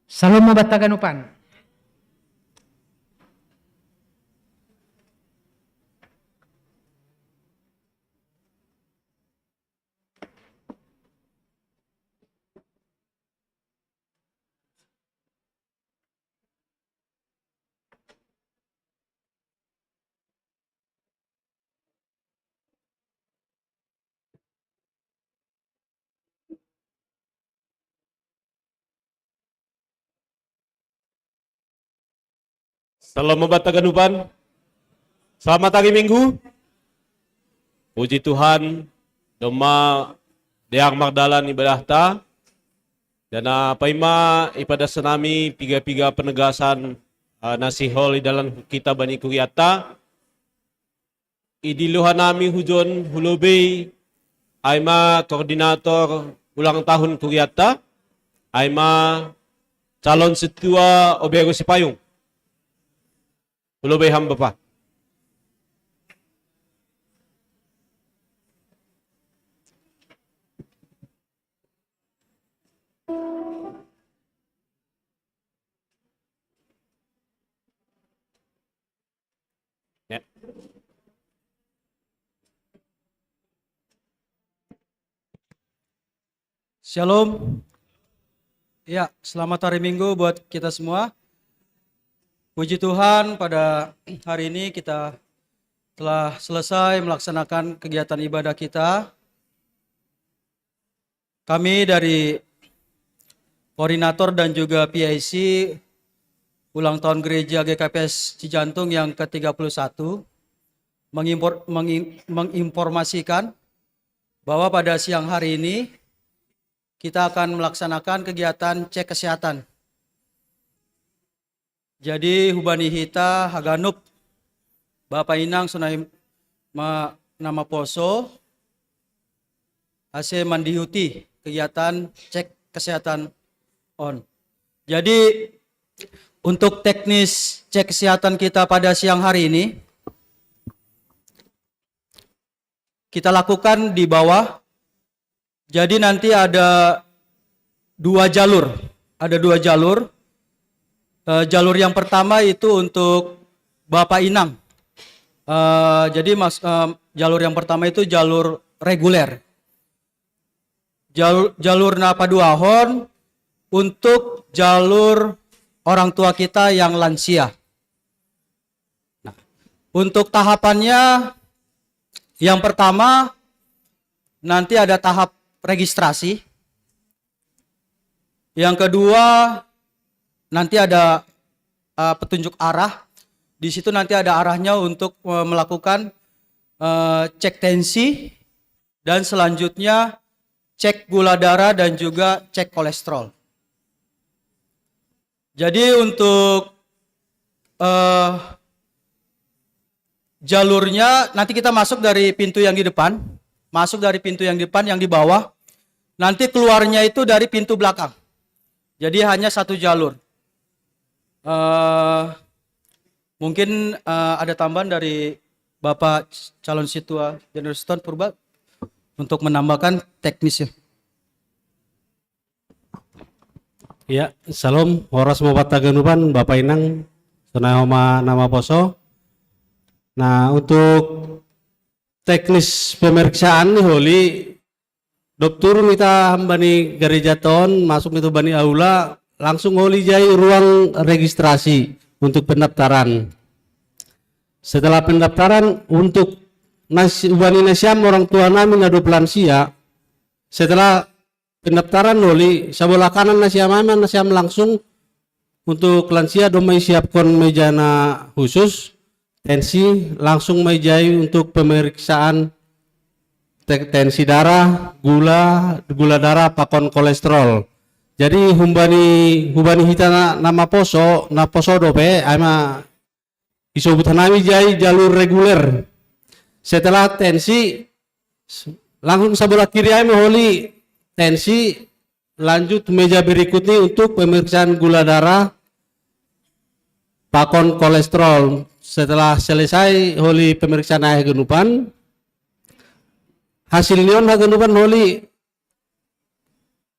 Salam mabataganupan. Salam mabataganupan. Selamat hari Minggu. Puji Tuhan, doma deang magdalan ibadah ta. Dan paima ipada senami piga-piga penegasan nasihol dalam kita bani kuriata. Idiluhan nami hujon hulubei aima koordinator ulang tahun kuriata. Aima calon setua Obero Sipayung. Hulubei ham Bapak. Ya. Shalom. Ya, selamat hari Minggu buat kita semua. Puji Tuhan, pada hari ini kita telah selesai melaksanakan kegiatan ibadah kita. Kami dari koordinator dan juga PIC ulang tahun gereja GKPS Cijantung yang ke-31 menginformasikan bahwa pada siang hari ini kita akan melaksanakan kegiatan cek kesehatan. Jadi hubani hita haganup Bapak Inang sunai nama poso AC mendihuti kegiatan cek kesehatan on. Jadi untuk teknis cek kesehatan kita pada siang hari ini kita lakukan di bawah. Jadi nanti ada dua jalur. Ada dua jalur. Jalur yang pertama itu untuk Bapak Inang. Jadi jalur yang pertama itu jalur reguler. Jalur Napaduahon untuk jalur orang tua kita yang lansia. Nah, untuk tahapannya yang pertama nanti ada tahap registrasi. Yang kedua nanti ada petunjuk arah. Di situ nanti ada arahnya untuk melakukan cek tensi dan selanjutnya cek gula darah dan juga cek kolesterol. Jadi untuk jalurnya nanti kita masuk dari pintu yang di depan, yang di bawah. Nanti keluarnya itu dari pintu belakang. Jadi hanya satu jalur. Mungkin ada tambahan dari Bapak calon situa General Purba untuk menambahkan teknisnya. Ya, salam horas mopata ganupan Bapak Inang Senahoma nama poso. Nah, untuk teknis pemeriksaan nih Holi dokter kita bani gereja ton masuk itu bani aula langsung Holi jai ruang registrasi untuk pendaftaran. Setelah pendaftaran untuk bani nasiam orang tua nami nado lansia, setelah pendaftaran Holi sebelah kanan nasiam langsung untuk lansia domai siapkan mejana khusus tensi langsung mejai untuk pemeriksaan tensi darah, gula darah, pakon kolesterol. Jadi humbani hita nama poso dope ama isobut nami jai jalur reguler. Setelah tensi langsung sebelah kiri ayam Holi tensi lanjut meja berikutnya untuk pemeriksaan gula darah, pakon kolesterol. Setelah selesai Holi pemeriksaan ayah genupan, hasilnya genupan Holi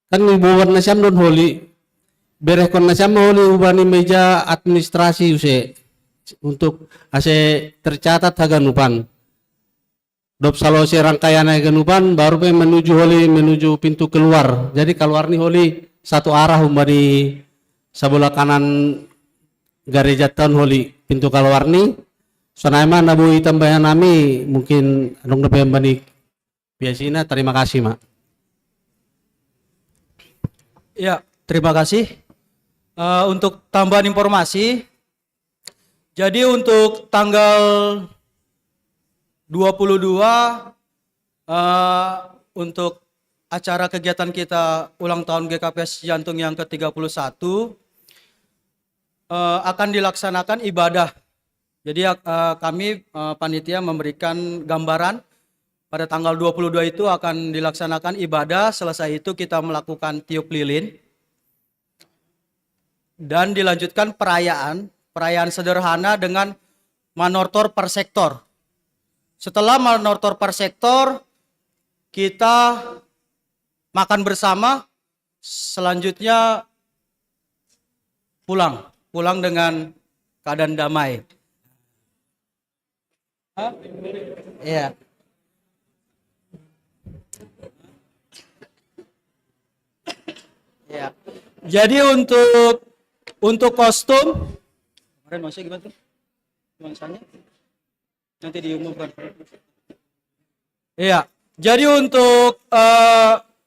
kan ibuan nasiam don Holi berekon nasiam Holi ubani meja administrasi use untuk ase tercatat haganupan. Dop salo se rangkaian haganupan baru menuju pintu keluar. Jadi keluar nih Holi satu arah umbani sebelah kanan gereja tahun Holi pintu keluar nih. Soalnya nabui tambahan nami mungkin dong dapat bani biasanya. Terima kasih mak. Ya, terima kasih. Untuk tambahan informasi, jadi untuk tanggal 22 untuk acara kegiatan kita ulang tahun GKPS Jantung yang ke-31 akan dilaksanakan ibadah. Jadi kami panitia memberikan gambaran pada tanggal 22 itu akan dilaksanakan ibadah, selesai itu kita melakukan tiup lilin dan dilanjutkan perayaan sederhana dengan manortor per sektor. Setelah manortor per sektor, kita makan bersama, selanjutnya pulang dengan keadaan damai. Iya. Ya. Jadi untuk kostum kemarin masih gimana tuh? Nuansanya nanti diumumkan. Iya. Jadi untuk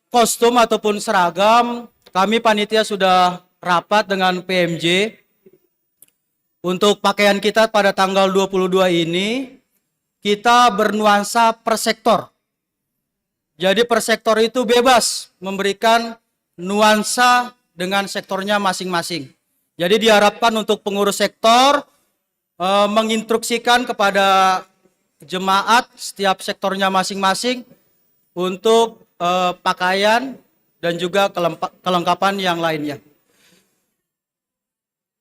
kostum ataupun seragam kami panitia sudah rapat dengan PMJ untuk pakaian kita pada tanggal 22 ini kita bernuansa per sektor. Jadi per sektor itu bebas memberikan nuansa dengan sektornya masing-masing. Jadi diharapkan untuk pengurus sektor menginstruksikan kepada jemaat setiap sektornya masing-masing untuk pakaian dan juga kelengkapan yang lainnya.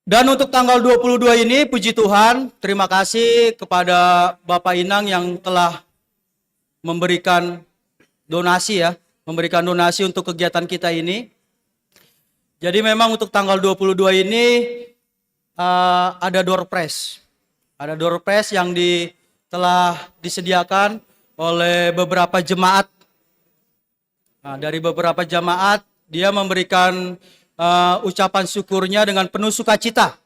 Dan untuk tanggal 22 ini, puji Tuhan, terima kasih kepada Bapak Inang yang telah memberikan donasi memberikan donasi untuk kegiatan kita ini. Jadi memang untuk tanggal 22 ini ada door prize. Ada door prize yang telah disediakan oleh beberapa jemaat. Nah, dari beberapa jemaat, dia memberikan ucapan syukurnya dengan penuh sukacita.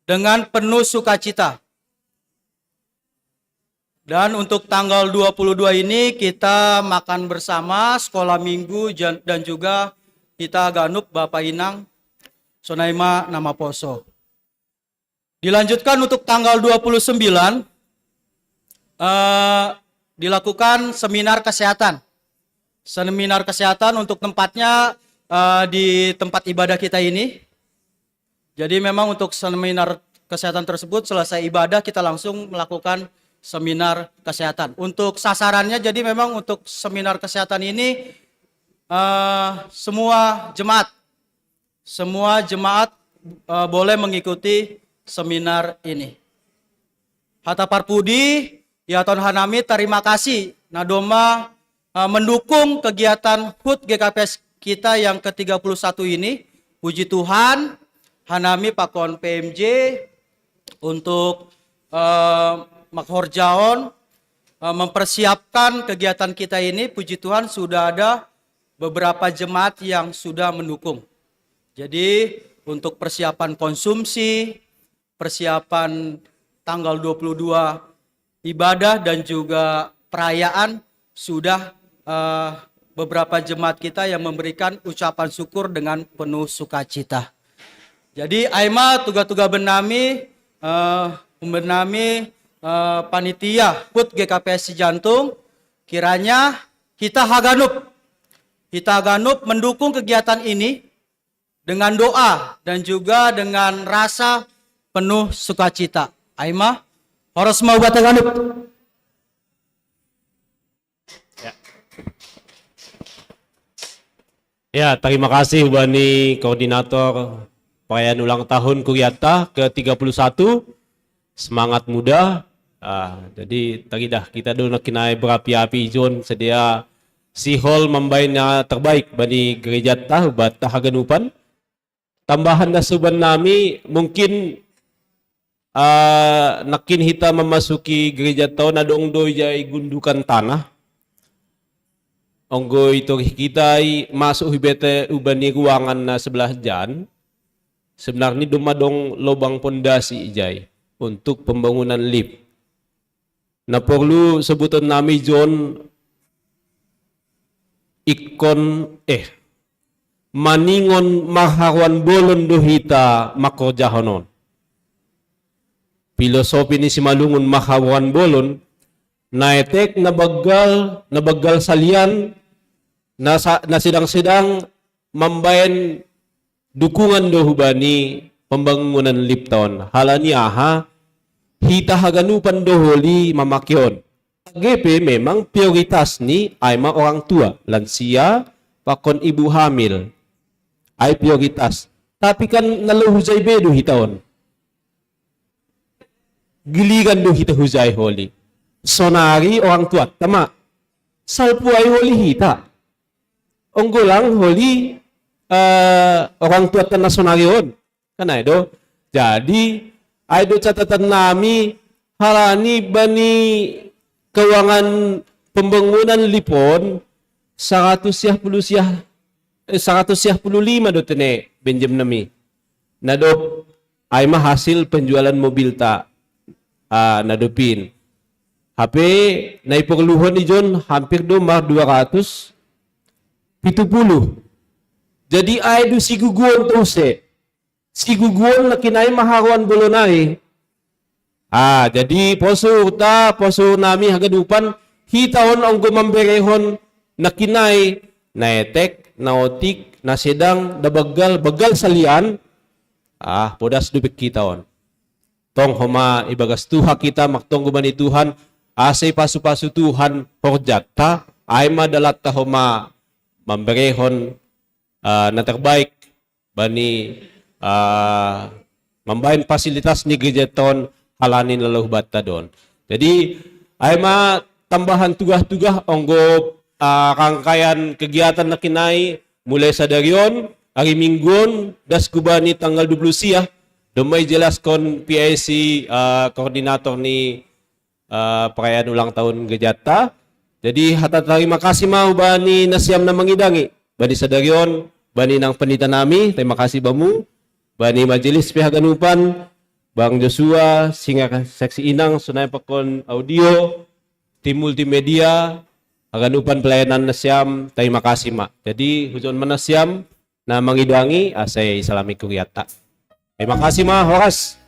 Dengan penuh sukacita. Dan untuk tanggal 22 ini kita makan bersama sekolah minggu dan juga kita ganup Bapak Inang Sonaima Nama Poso. Dilanjutkan untuk tanggal 29 dilakukan seminar kesehatan. Seminar kesehatan untuk tempatnya di tempat ibadah kita ini. Jadi memang untuk seminar kesehatan tersebut selesai ibadah kita langsung melakukan seminar kesehatan. Untuk sasarannya jadi memang untuk seminar kesehatan ini semua jemaat boleh mengikuti seminar ini. Hatapar Pudi, Yaton Hanami, terima kasih Nadoma mendukung kegiatan HUT GKPS kita yang ke-31 ini. Puji Tuhan, Hanami Pakon PMJ untuk Makhorjaon mempersiapkan kegiatan kita ini. Puji Tuhan sudah ada beberapa jemaat yang sudah mendukung. Jadi untuk persiapan konsumsi, persiapan tanggal 22 ibadah dan juga perayaan sudah beberapa jemaat kita yang memberikan ucapan syukur dengan penuh sukacita. Jadi Aima tugas-tugas benami panitia HUT GKPS Jantung, kiranya kita haganup mendukung kegiatan ini dengan doa dan juga dengan rasa penuh sukacita. Aima, harus mau bataganuk. Ya, terima kasih Bani Koordinator perayaan ulang tahun Kuryata ke-31. Semangat muda. Jadi tadi dah kita dulu kinai berapi-api John sedia si hall membainnya terbaik bani gereja tah batah haganupan. Tambahan dah suban nami mungkin nakin kita memasuki gereja tahun adong do jai gundukan tanah. Onggo itu kita masuk hibete ubani ruangan na sebelah jan. Sebenarnya dumadong lubang pondasi jai untuk pembangunan lift. Nah perlu sebutan nami John ikon maningon maharwan bolon dohita makorjahonon. Filosofi ni si malungun maharwan bolon naetek nabagal salian na sidang-sidang membayan dukungan dohubani pembangunan Lipton. Halani aha hita haganupan doholi mamakyon. GP memang prioritas ni ay mga orang tua, lansia, pakon ibu hamil. Ay prioritas. Tapi kan naluhuzay bedo hitaon. Giligan do hita huzay holi. Sonari orang tua, tama. Salpu ay holi hita. Onggolang holi orang tua tan sonari on. Kanay do. Jadi ay do catatan nami halani bani keuangan pembangunan Lipon 155 do tene benjem nami. Nado ay hasil penjualan mobil ta nadopin. HP naiperluhan ni John hampir do mar 270. Jadi ay do siguguan to se. Siguguan na kinay maharuan bolonay. Jadi poso nami hagadupan hitaon ang gumamberehon na kinay na etek, na otik, na sedang, na bagal salian. Podas dupik hitaon. Tong homa ibagas tuha kita maktong guman Tuhan, asay pasu-pasu Tuhan horjata, ay madalat ta homa memberehon na terbaik bani membain fasilitas ni gereja ton halanin lalu bata don. Jadi ay tambahan tugas-tugas onggo rangkaian kegiatan na kinai mulai sadarion hari Mingguon das kubani tanggal 20 siah domai jelaskan PIC koordinator ni perayaan ulang tahun Gejata. Jadi hata terima kasih mau bani nasiam na mengidangi bani sadarion bani nang penita nami, terima kasih bamu bani majelis pihak ganupan Bang Joshua singa seksi inang sunai pakon audio tim multimedia aganupan pelayanan nasiam, terima kasih mak. Jadi hujan manasiam na mengidangi asai salami kuryata. Terima kasih mak Horas.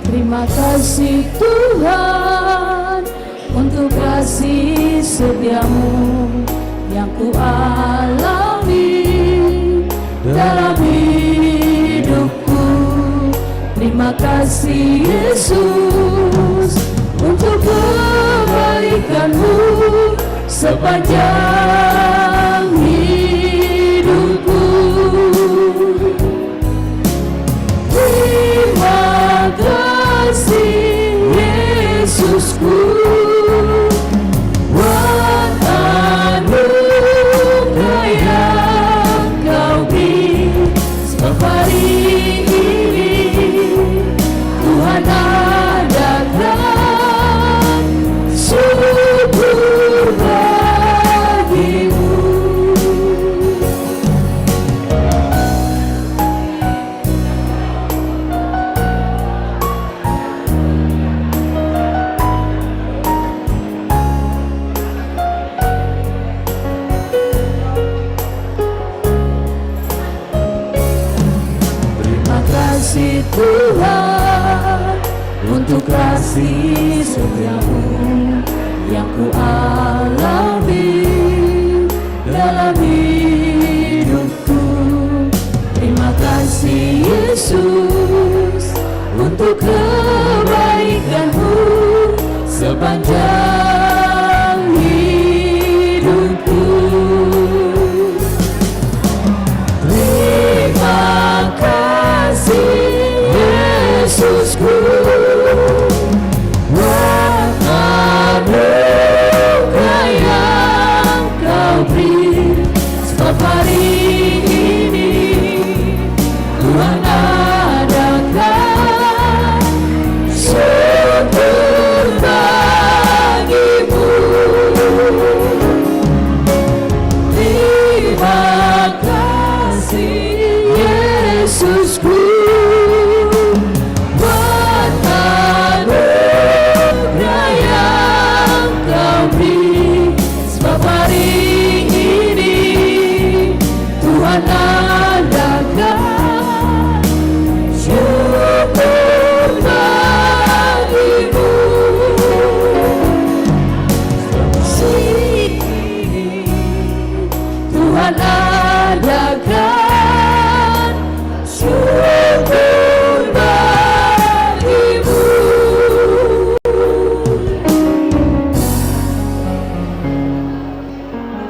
Terima kasih Tuhan untuk kasih setiamu yang ku alami dalam hidupku. Terima kasih Yesus untuk kebaikanmu sepanjang hidupku. Terima kasih Yesusku buat anugerah yang kau beri sebab hari ini Tuhan adakan syukur bagimu. Terima kasih Tuhan untuk kasih setiamu yang ku alami dalam hidupku. Terima kasih Yesus untuk kebaikanmu sepanjang hidupku. Terima kasih Yesusku buat anugerah yang kau beri sebab hari ini Tuhan adakan syukur bagimu. Terima kasih Yesusku buat anugerah yang kau beri sebab hari ini Tuhan adakan syukur bagimu. Tuhan